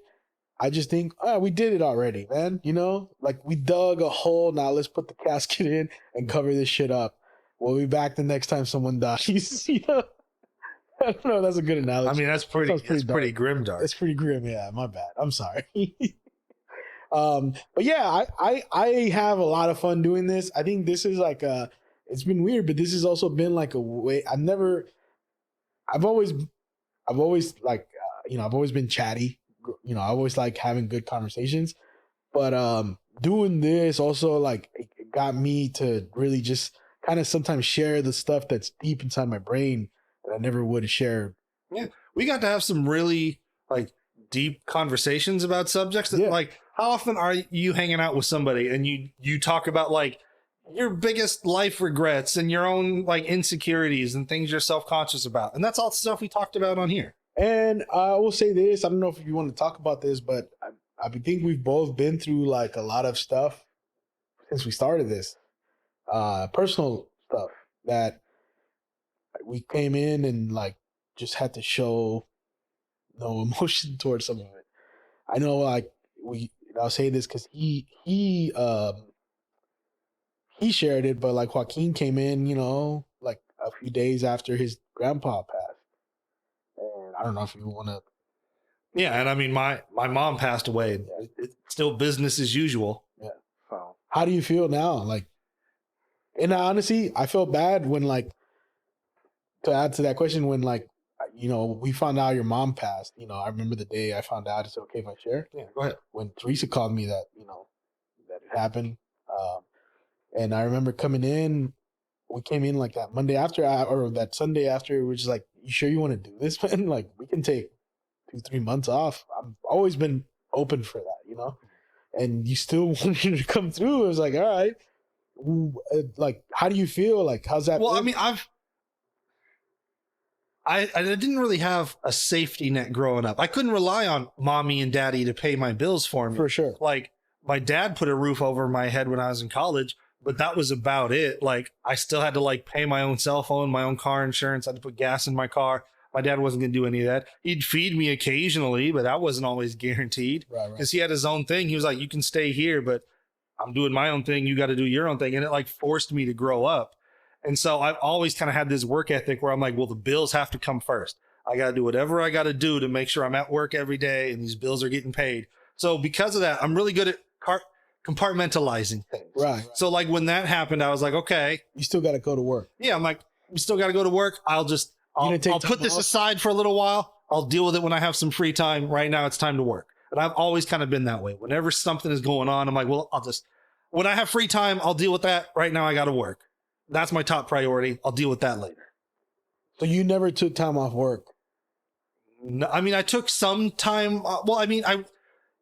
I just think, oh, we did it already, man. You know, like we dug a hole. Now let's put the casket in and cover this shit up. We'll be back the next time someone dies. You know, I don't know. That's a good analogy. I mean, that's pretty dark. grim dark. It's pretty grim. Yeah, my bad. I'm sorry. But yeah, I have a lot of fun doing this. I think this is like it's been weird, but this has also been like a way. I've always like I've always been chatty. You know, I always like having good conversations, but doing this also like it got me to really just kind of sometimes share the stuff that's deep inside my brain that I never would have shared. Yeah, we got to have some really like deep conversations about subjects that like, how often are you hanging out with somebody and you talk about like your biggest life regrets and your own like insecurities and things you're self-conscious about, and that's all stuff we talked about on here. And I will say this, I don't know if you want to talk about this, but I think we've both been through like a lot of stuff since we started this, personal stuff that we came in and like just had to show no emotion towards some of it. I know like I'll say this because he shared it, but like Joaquin came in, you know, like a few days after his grandpa passed. And I don't know if you want to. Yeah, and I mean, my mom passed away. Yeah. It's still business as usual. Yeah. So how do you feel now? Like, and honestly, I felt bad when like, to add to that question, when like, you know, we found out your mom passed. You know, I remember the day I found out. Is it okay if I share? Yeah, go ahead. When Teresa called me that, you know, that it happened. And I remember coming in, we came in like that Monday after, or that Sunday after, we're just like, you sure you want to do this, man? Like, we can take 2-3 months off. I've always been open for that, you know? And you still wanted to come through. It was like, all right. Like, how do you feel? Like, how's that? Well, feel? I mean, I didn't really have a safety net growing up. I couldn't rely on mommy and daddy to pay my bills for me. For sure. Like, my dad put a roof over my head when I was in college, but that was about it. Like, I still had to like pay my own cell phone, my own car insurance. I had to put gas in my car. My dad wasn't going to do any of that. He'd feed me occasionally, but that wasn't always guaranteed because he had his own thing. He was like, you can stay here, but I'm doing my own thing. You got to do your own thing. And it like forced me to grow up. And so I've always kind of had this work ethic where I'm like, well, the bills have to come first. I got to do whatever I got to do to make sure I'm at work every day and these bills are getting paid. So because of that, I'm really good at compartmentalizing things. Right. So like when that happened, I was like, okay, you still got to go to work. Yeah. I'm like, we still got to go to work. I'll put this aside for a little while. I'll deal with it when I have some free time. Right now it's time to work. And I've always kind of been that way. Whenever something is going on, I'm like, well, when I have free time, I'll deal with that. Right now I got to work. That's my top priority. I'll deal with that later. So you never took time off work? No, I mean, I took some time.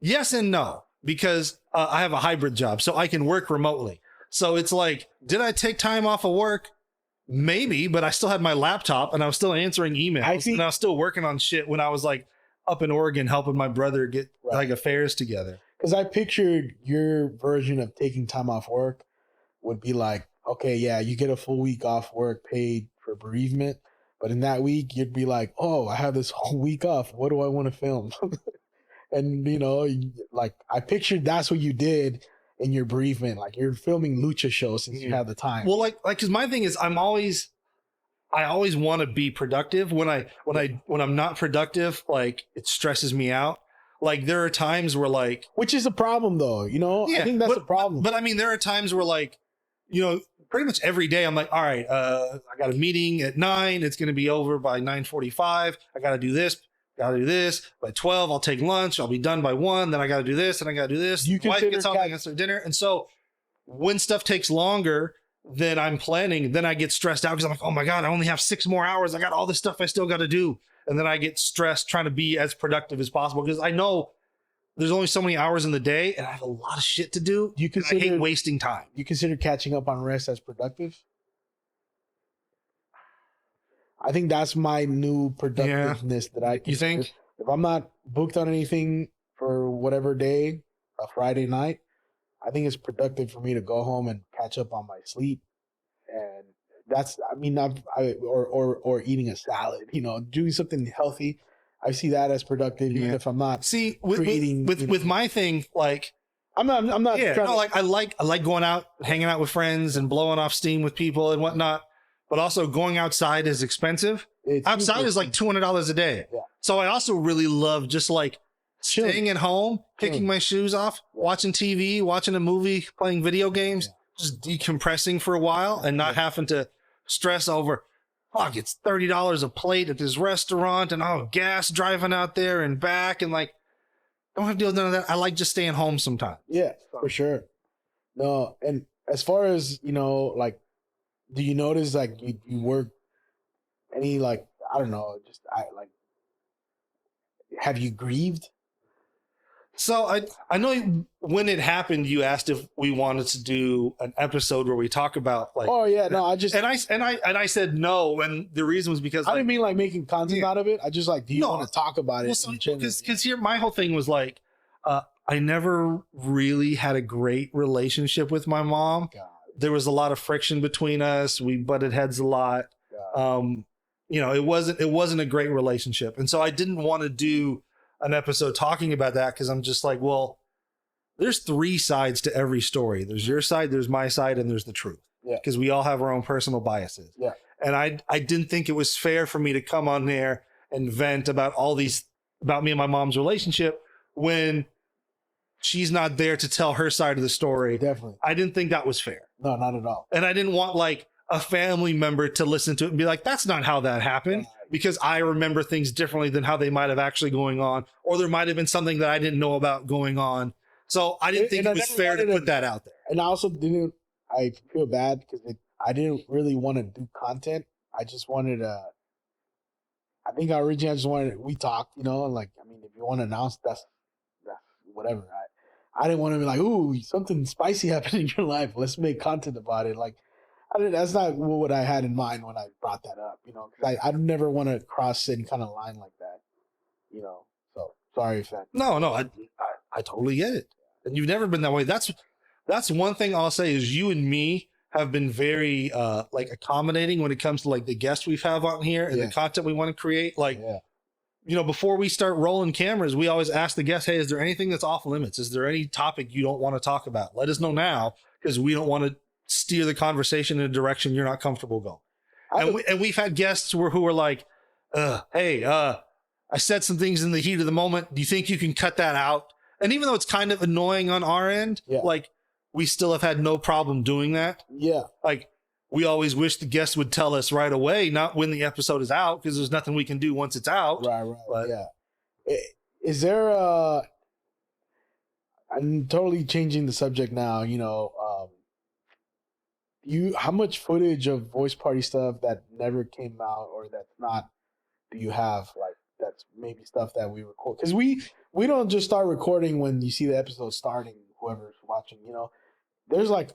Yes and no, because I have a hybrid job, so I can work remotely. So it's like, did I take time off of work? Maybe, but I still had my laptop and I was still answering emails and I was still working on shit when I was like up in Oregon helping my brother get like affairs together. Because I pictured your version of taking time off work would be like, okay, yeah, you get a full week off work paid for bereavement. But in that week, you'd be like, oh, I have this whole week off. What do I want to film? And, you know, like I pictured that's what you did in your bereavement. Like you're filming lucha shows since you have the time. Well, like, cause my thing is I always want to be productive. When I'm not productive, like it stresses me out. Like there are times where like, which is a problem though, you know, I think that's a problem. But I mean, there are times where like, you know, pretty much every day I'm like, all right, I got a meeting at 9. It's going to be over by 9:45. I got to do this. Got to do this. By 12, I'll take lunch. I'll be done by 1. Then I got to do this and I got to do this. You wife gets home, I got to dinner. And so when stuff takes longer than I'm planning, then I get stressed out because I'm like, oh my God, I only have 6 more hours. I got all this stuff I still got to do. And then I get stressed trying to be as productive as possible because I know there's only so many hours in the day and I have a lot of shit to do. I hate wasting time. You consider catching up on rest as productive? I think that's my new productiveness that I consider. You think? If I'm not booked on anything for whatever day, a Friday night, I think it's productive for me to go home and catch up on my sleep and that's, I mean, or eating a salad, you know, doing something healthy. I see that as productive, even if I'm not See, creating. with my thing, like, I'm not. yeah, trying no, to, like I like going out, hanging out with friends, and blowing off steam with people and whatnot. But also going outside is expensive. it's Outside super is like $200 a day. Yeah. So I also really love just like Chilling. staying at home, kicking Chilling. my shoes off, watching TV, watching a movie, playing video games, just decompressing for a while and not having to stress over, fuck, it's $30 a plate at this restaurant and gas driving out there and back, and like, don't have to deal with none of that. I like just staying home sometimes. Yeah, for sure. No, and as far as, you know, like, do you notice like you work any, like, I don't know, just have you grieved? So I know when it happened, you asked if we wanted to do an episode where we talk about like. Oh yeah, no, I just And I said no, and the reason was because I didn't mean like making content out of it. I just like, do you No. want to talk about it? well, so, in general? because here my whole thing was like, I never really had a great relationship with my mom. God, There was a lot of friction between us. We butted heads a lot. God. You know, it wasn't a great relationship, and so I didn't want to do an episode talking about that because I'm just like, well, there's three sides to every story. There's your side, there's my side, and there's the truth. Yeah. Because we all have our own personal biases. Yeah. And I didn't think it was fair for me to come on there and vent about about me and my mom's relationship when she's not there to tell her side of the story. Definitely. I didn't think that was fair. No, not at all. And I didn't want like a family member to listen to it and be like, that's not how that happened, because I remember things differently than how they might have actually going on, or there might have been something that I didn't know about going on. So I didn't think And I it was never fair to wanted put that out there. And I also didn't. I feel bad because I didn't really want to do content. I just wanted to. I think originally I just wanted. We talked, you know, and like, I mean, if you want to announce, that's whatever. I didn't want to be like, ooh, something spicy happened in your life. Let's make content about it. Like, that's not what I had in mind when I brought that up, you know, because I never want to cross any kind of line like that, you know. So sorry if that. No, I totally get it. And you've never been that way. That's one thing I'll say is you and me have been very like accommodating when it comes to like the guests we've have on here and the content we want to create. Like, you know, before we start rolling cameras, we always ask the guests, hey, is there anything that's off limits? Is there any topic you don't want to talk about? Let us know now, because we don't want to steer the conversation in a direction you're not comfortable going. And we've had guests who were like, hey, I said some things in the heat of the moment. Do you think you can cut that out? And even though it's kind of annoying on our end, like, we still have had no problem doing that. Yeah. Like, we always wish the guest would tell us right away, not when the episode is out, because there's nothing we can do once it's out. Right. But, yeah. Is there I'm totally changing the subject now, you know, how much footage of voice party stuff that never came out or that's not, do you have, like, that's maybe stuff that we record? Because we don't just start recording when you see the episode starting, whoever's watching, you know. There's like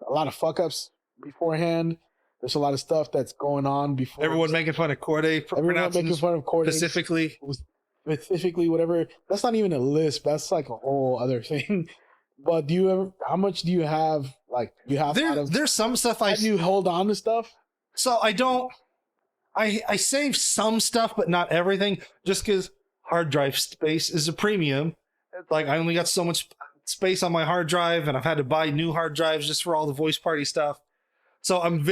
a lot of fuck ups beforehand. There's a lot of stuff that's going on before. everyone making fun of Corday. Everyone making fun of Corday. Specifically, whatever. That's not even a lisp. That's like a whole other thing. But how much do you have? Like, you have there's some stuff you hold on to stuff? So I save some stuff, but not everything, just because hard drive space is a premium. Like, I only got so much space on my hard drive, and I've had to buy new hard drives just for all the voice party stuff. So I'm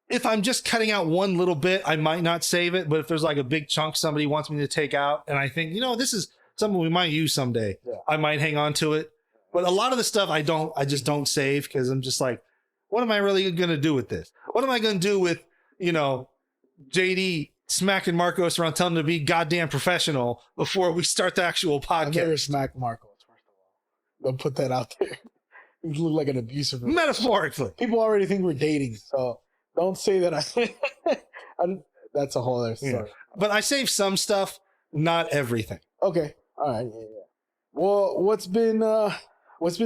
if I'm just cutting out one little bit, I might not save it. But if there's like a big chunk somebody wants me to take out, and I think, you know, this is something we might use someday, I might hang on to it. But a lot of the stuff I just don't save, because I'm just like, what am I really going to do with this? What am I going to do with, you know, JD smacking Marcos around, telling him to be goddamn professional before we start the actual podcast? I've never smacked Marcos, first of all. Don't put that out there. You look like an abusive. Metaphorically. People already think we're dating, so don't say that. That's a whole other story. Yeah. But I save some stuff, not everything. Okay. All right. Yeah. Well, what's been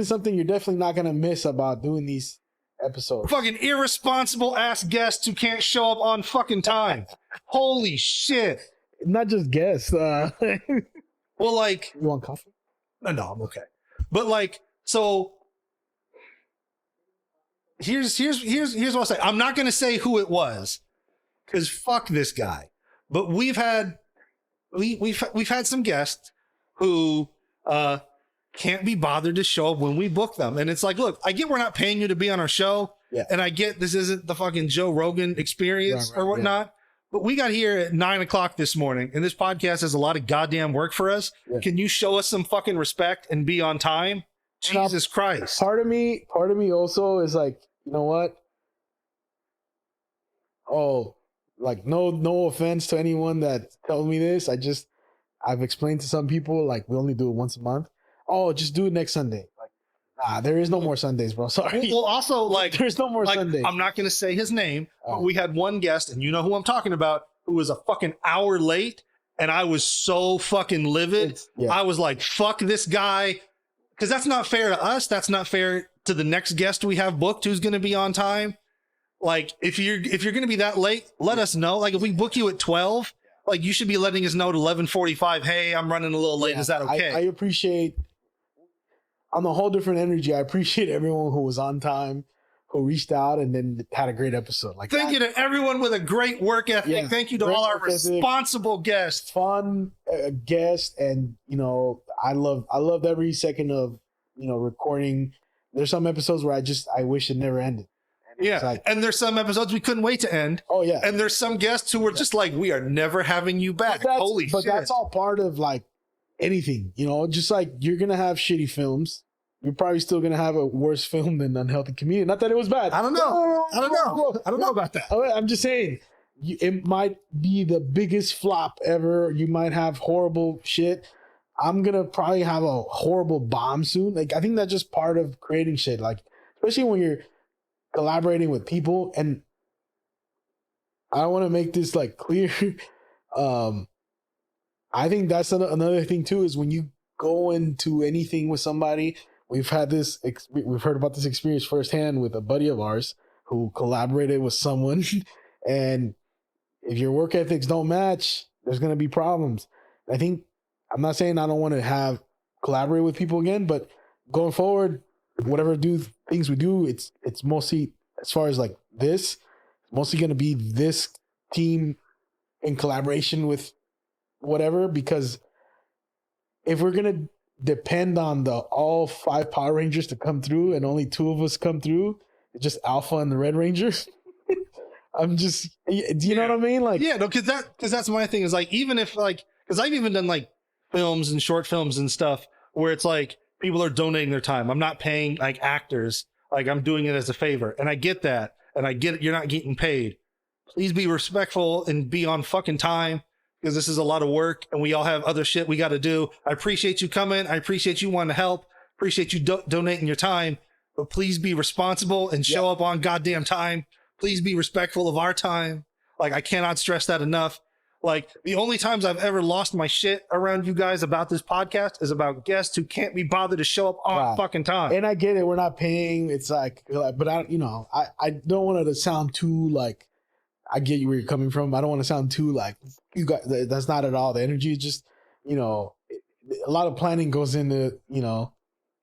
something you're definitely not gonna miss about doing these episodes? Fucking irresponsible ass guests who can't show up on fucking time. Holy shit. Not just guests. Well, like, You want coffee? no, I'm okay. But like, so here's what I'll say. I'm not going to say who it was, because fuck this guy. But we've had some guests who can't be bothered to show up when we book them, and it's like, look, I get we're not paying you to be on our show, and I get this isn't the fucking Joe Rogan experience or whatnot. But we got here at 9:00 this morning, and this podcast has a lot of goddamn work for us. Can you show us some fucking respect and be on time? Jesus Christ. Part of me also is like, you know what? Oh, like no offense to anyone that tells me this. I've explained to some people, like, we only do it once a month. Oh, just do it next Sunday. Like, nah, there is no more Sundays, bro. Sorry. Well, also, like, there's no more Sundays. I'm not going to say his name, but we had one guest, and you know who I'm talking about, who was a fucking hour late, and I was so fucking livid. I was like, fuck this guy, because that's not fair to us. That's not fair to the next guest we have booked who's going to be on time. Like, if you're going to be that late, let us know. Like, if we book you at 12, like, you should be letting us know at 11:45. Hey, I'm running a little late. Is that okay? I appreciate, on the whole different energy, I appreciate everyone who was on time, who reached out and then had a great episode. Like, thank you to everyone with a great work ethic. Yeah, thank you to all our responsible guests. Fun guests, and you know, I loved every second of, you know, recording. There's some episodes where I wish it never ended. Yeah, and there's some episodes we couldn't wait to end. Oh yeah, and there's some guests who were just like, we are never having you back. Holy shit! But that's all part of like anything, you know. Just like you're gonna have shitty films, you're probably still gonna have a worse film than Unhealthy Comedian. Not that it was bad. I don't know. I don't know about that. I'm just saying, it might be the biggest flop ever. You might have horrible shit. I'm gonna probably have a horrible bomb soon. Like, I think that's just part of creating shit. Like, especially when you're collaborating with people, and I want to make this like clear. I think that's another thing too, is when you go into anything with somebody. We've heard about this experience firsthand with a buddy of ours who collaborated with someone, and if your work ethics don't match, there's going to be problems. I think, I'm not saying I don't want to collaborate with people again, but going forward, whatever things we do, it's mostly, as far as like this, mostly going to be this team in collaboration with whatever, because if we're going to depend on all 5 Power Rangers to come through and only 2 of us come through, it's just Alpha and the Red Ranger. I'm just, do you know what I mean? Like, yeah, no, because that's my thing, is like, even if like, because I've even done like films and short films and stuff where it's like people are donating their time. I'm not paying like actors, like I'm doing it as a favor, and I get that, and I get it, you're not getting paid. Please be respectful and be on fucking time, because this is a lot of work and we all have other shit we got to do. I appreciate you coming. I appreciate you wanting to help. Appreciate you donating your time, but please be responsible and show up on goddamn time. Please be respectful of our time. Like, I cannot stress that enough. Like, the only times I've ever lost my shit around you guys about this podcast is about guests who can't be bothered to show up on fucking time. And I get it. We're not paying. It's like, but I don't want it to sound too like, I get you where you're coming from. I don't want to sound too like, you got, that's not at all. The energy is just, you know, a lot of planning goes into, you know,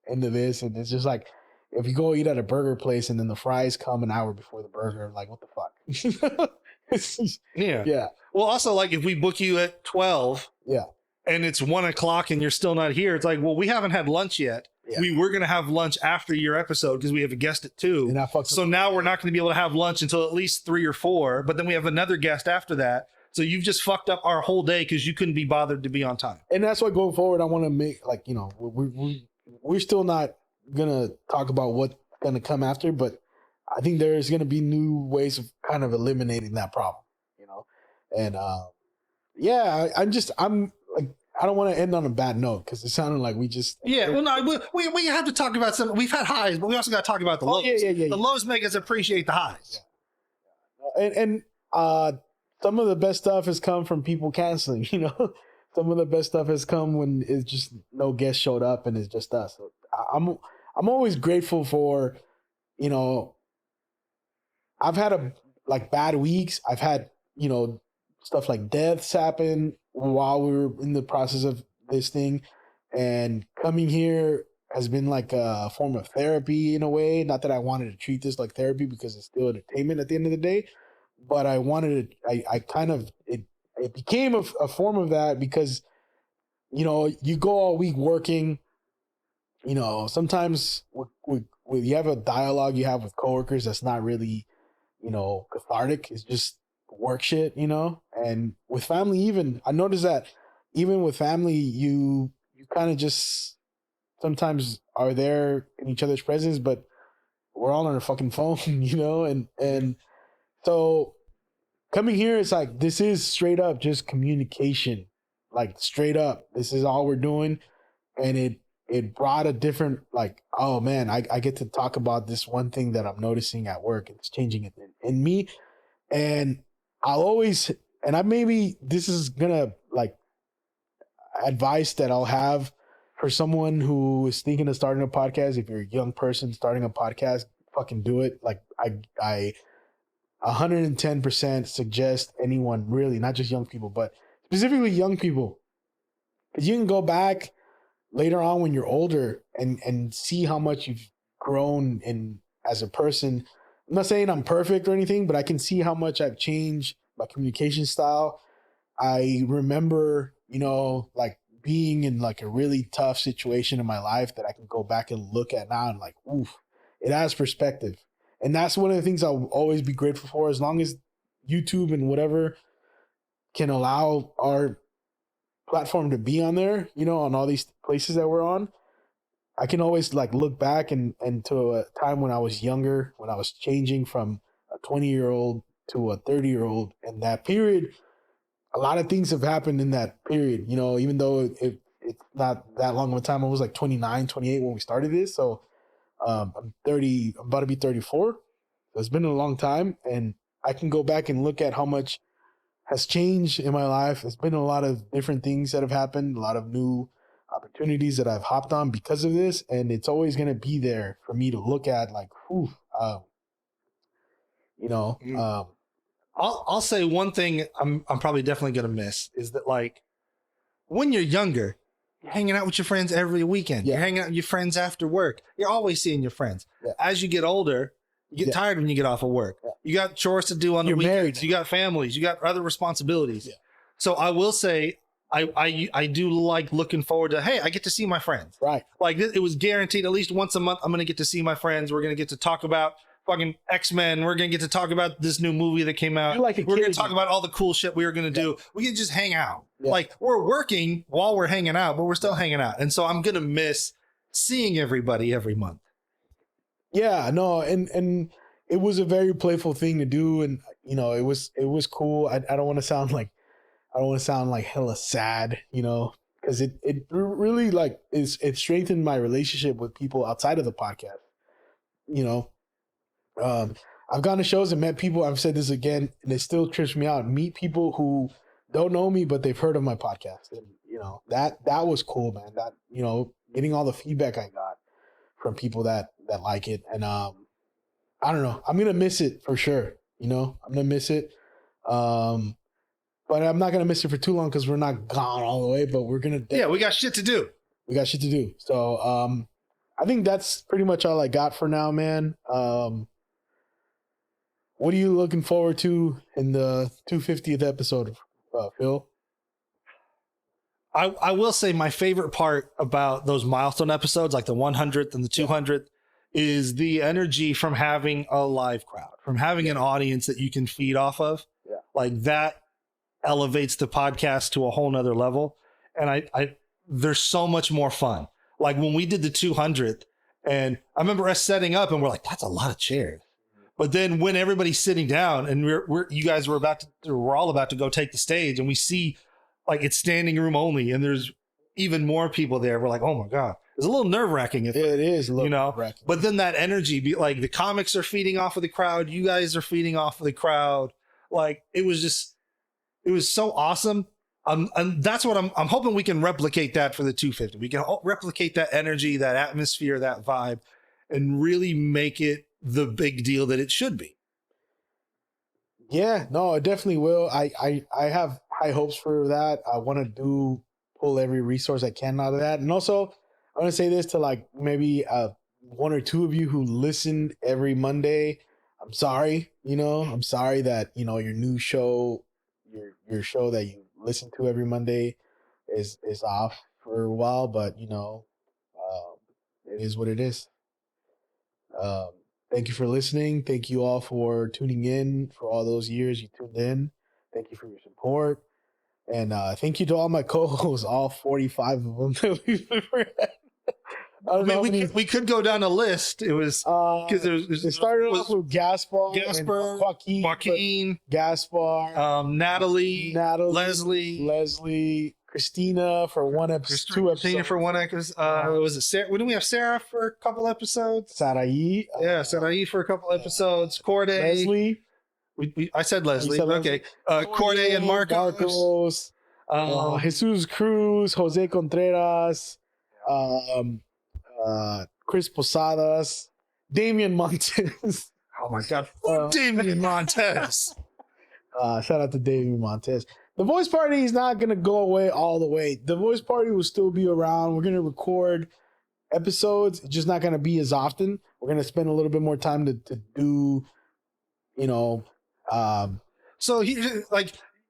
into this. And it's just like, if you go eat at a burger place and then the fries come an hour before the burger, like, what the fuck? Yeah. Well, also, like, if we book you at 12 and it's 1:00 and you're still not here, it's like, well, we haven't had lunch yet. We were going to have lunch after your episode because we have a guest at 2. So now we're not going to be able to have lunch until at least 3 or 4, but then we have another guest after that. So you've just fucked up our whole day because you couldn't be bothered to be on time. And that's why going forward, I want to make, like, you know, we're still not going to talk about what's going to come after, but I think there's going to be new ways of kind of eliminating that problem, you know? And I'm like, I don't want to end on a bad note because it sounded like we just... Yeah, well, no, we have to talk about some... We've had highs, but we also got to talk about the lows. The lows make us appreciate the highs. Yeah. And some of the best stuff has come from people canceling, you know? Some of the best stuff has come when it's just no guest showed up and it's just us. So I'm always grateful for, you know... I've had bad weeks. I've had, you know, stuff like deaths happen while we were in the process of this thing, and coming here has been like a form of therapy in a way. Not that I wanted to treat this like therapy because it's still entertainment at the end of the day, but I wanted to, I kind of, it became a form of that because, you know, you go all week working, you know, sometimes with you have a dialogue you have with coworkers that's not really, you know, cathartic. It's just work shit, you know. And with family, even I noticed that even with family, you kind of just sometimes are there in each other's presence, but we're all on our fucking phone, you know. And so coming here, it's like this is straight up just communication, like straight up. This is all we're doing, and it brought a different like, oh man, I get to talk about this one thing that I'm noticing at work. It's changing it in me, and I'll always, and I maybe this is gonna like advice that I'll have for someone who is thinking of starting a podcast. If you're a young person starting a podcast, fucking do it. Like I 110% suggest anyone, really, not just young people, but specifically young people, because you can go back later on when you're older and see how much you've grown in as a person. I'm not saying I'm perfect or anything, but I can see how much I've changed my communication style. I remember, you know, like being in like a really tough situation in my life that I can go back and look at now and like, oof, it has perspective. And that's one of the things I'll always be grateful for, as long as YouTube and whatever can allow our platform to be on there, you know, on all these places that we're on. I can always like look back and to a time when I was younger, when I was changing from a 20-year-old to a 30-year-old. And that period, a lot of things have happened in that period, you know, even though it's not that long of a time. I was like 29, 28 when we started this. So I'm 30, I'm about to be 34. So it's been a long time. And I can go back and look at how much has changed in my life. There's been a lot of different things that have happened, a lot of new opportunities that I've hopped on because of this. And it's always going to be there for me to look at like, whew, you know, I'll say one thing I'm probably definitely gonna miss is that, like, when you're younger, you're hanging out with your friends every weekend. Yeah. You're hanging out with your friends after work. You're always seeing your friends. Yeah. As you get older, you get tired when you get off of work. Yeah. You got chores to do on the You're weekends. married. You got families. You got other responsibilities. Yeah. So I will say, I do like looking forward to, hey, I get to see my friends. Right. Like, it was guaranteed at least once a month I'm going to get to see my friends. We're going to get to talk about fucking X-Men. We're going to get to talk about this new movie that came out. You're like a We're going kid. to talk about all the cool shit we were going to do. We can just hang out. Yeah. Like, we're working while we're hanging out, but we're still hanging out. And so I'm going to miss seeing everybody every month. Yeah, no, and it was a very playful thing to do, and you know, it was cool. I don't want to sound like hella sad, you know, because it really like it strengthened my relationship with people outside of the podcast. You know, I've gone to shows and met people. I've said this again, and it still trips me out. Meet people who don't know me, but they've heard of my podcast, and you know that was cool, man. That, you know, getting all the feedback I got from people that like it, and I don't know, I'm gonna miss it for sure. You know, I'm gonna miss it, but I'm not gonna miss it for too long because we're not gone all the way. But we're gonna We got shit to do. We got shit to do. So I think that's pretty much all I got for now, man. What are you looking forward to in the 250th episode, Phil? I will say my favorite part about those milestone episodes, like the 100th and the 200th, is the energy from having a live crowd, from having an audience that you can feed off of. Yeah. Like, that elevates the podcast to a whole nother level. And I there's so much more fun. Like, when we did the 200th, and I remember us setting up and we're like, that's a lot of chairs. But then when everybody's sitting down and you guys we're all about to go take the stage, and we see like it's standing room only and there's even more people there, we're like, oh my God. It's a little nerve-wracking. It is a little, you know, nerve-wracking. But then that energy, like the comics are feeding off of the crowd. You guys are feeding off of the crowd. Like, it was so awesome. And that's what I'm hoping we can replicate that for the 250. We can replicate that energy, that atmosphere, that vibe, and really make it the big deal that it should be. Yeah, no, it definitely will. I have high hopes for that. I want to pull every resource I can out of that. And also, want to say this to like maybe one or two of you who listened every Monday. I'm sorry, I'm sorry that, your new show, your show that you listen to every Monday is off for a while, but it is what it is. Thank you for listening. Thank you all for tuning in for all those years you tuned in. Thank you for your support. And thank you to all my co-hosts, all 45 of them that we've ever had. We could go down a list. It was because it started off with Gaspar, and Joaquin, Gaspar, Natalie, Leslie, Christina for one episode, 2 episodes. Christina for one episode. Was it Sarah? Didn't we have Sarah for a couple episodes? Sarai. Sarai for a couple episodes. Corday. Leslie. I said Leslie. Okay. Corday and Marcos. Jesus Cruz, Jose Contreras, Chris Posadas, Damian Montez. Oh my God. Damian Montez. Shout out to Damian Montez. The Voice Party is not going to go away all the way. The Voice Party will still be around. We're going to record episodes. It's just not going to be as often. We're going to spend a little bit more time to do, so you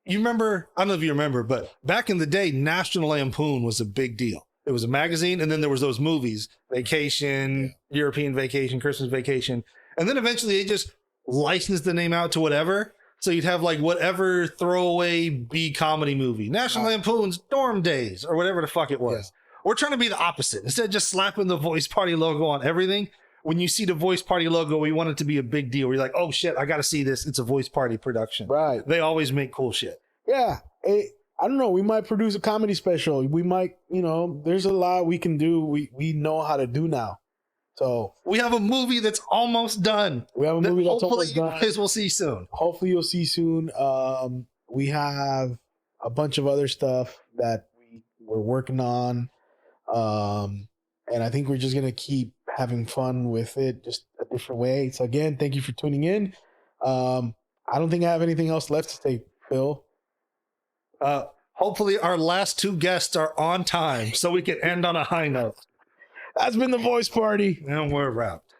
remember, I don't know if you remember, but back in the day, National Lampoon was a big deal. It was a magazine, and then there was those movies, Vacation, European Vacation, Christmas Vacation. And then eventually they just licensed the name out to whatever. So you'd have like whatever throwaway B comedy movie, National Lampoon's Dorm Days, or whatever the fuck it was. Yeah. We're trying to be the opposite. Instead of just slapping the Voice Party logo on everything, when you see the Voice Party logo, we want it to be a big deal. We're like, oh shit, I got to see this. It's a Voice Party production. Right. They always make cool shit. Yeah. I don't know. We might produce a comedy special. We might, there's a lot we can do. We know how to do now. So we have a movie that's almost done. We have a movie that's almost done. Hopefully we'll see soon. Hopefully you'll see soon. We have a bunch of other stuff that we're working on. And I think we're just going to keep having fun with it, just a different way. So again, thank you for tuning in. I don't think I have anything else left to say, Phil. Hopefully our last 2 guests are on time so we can end on a high note. That's been the Voice Party. And we're wrapped.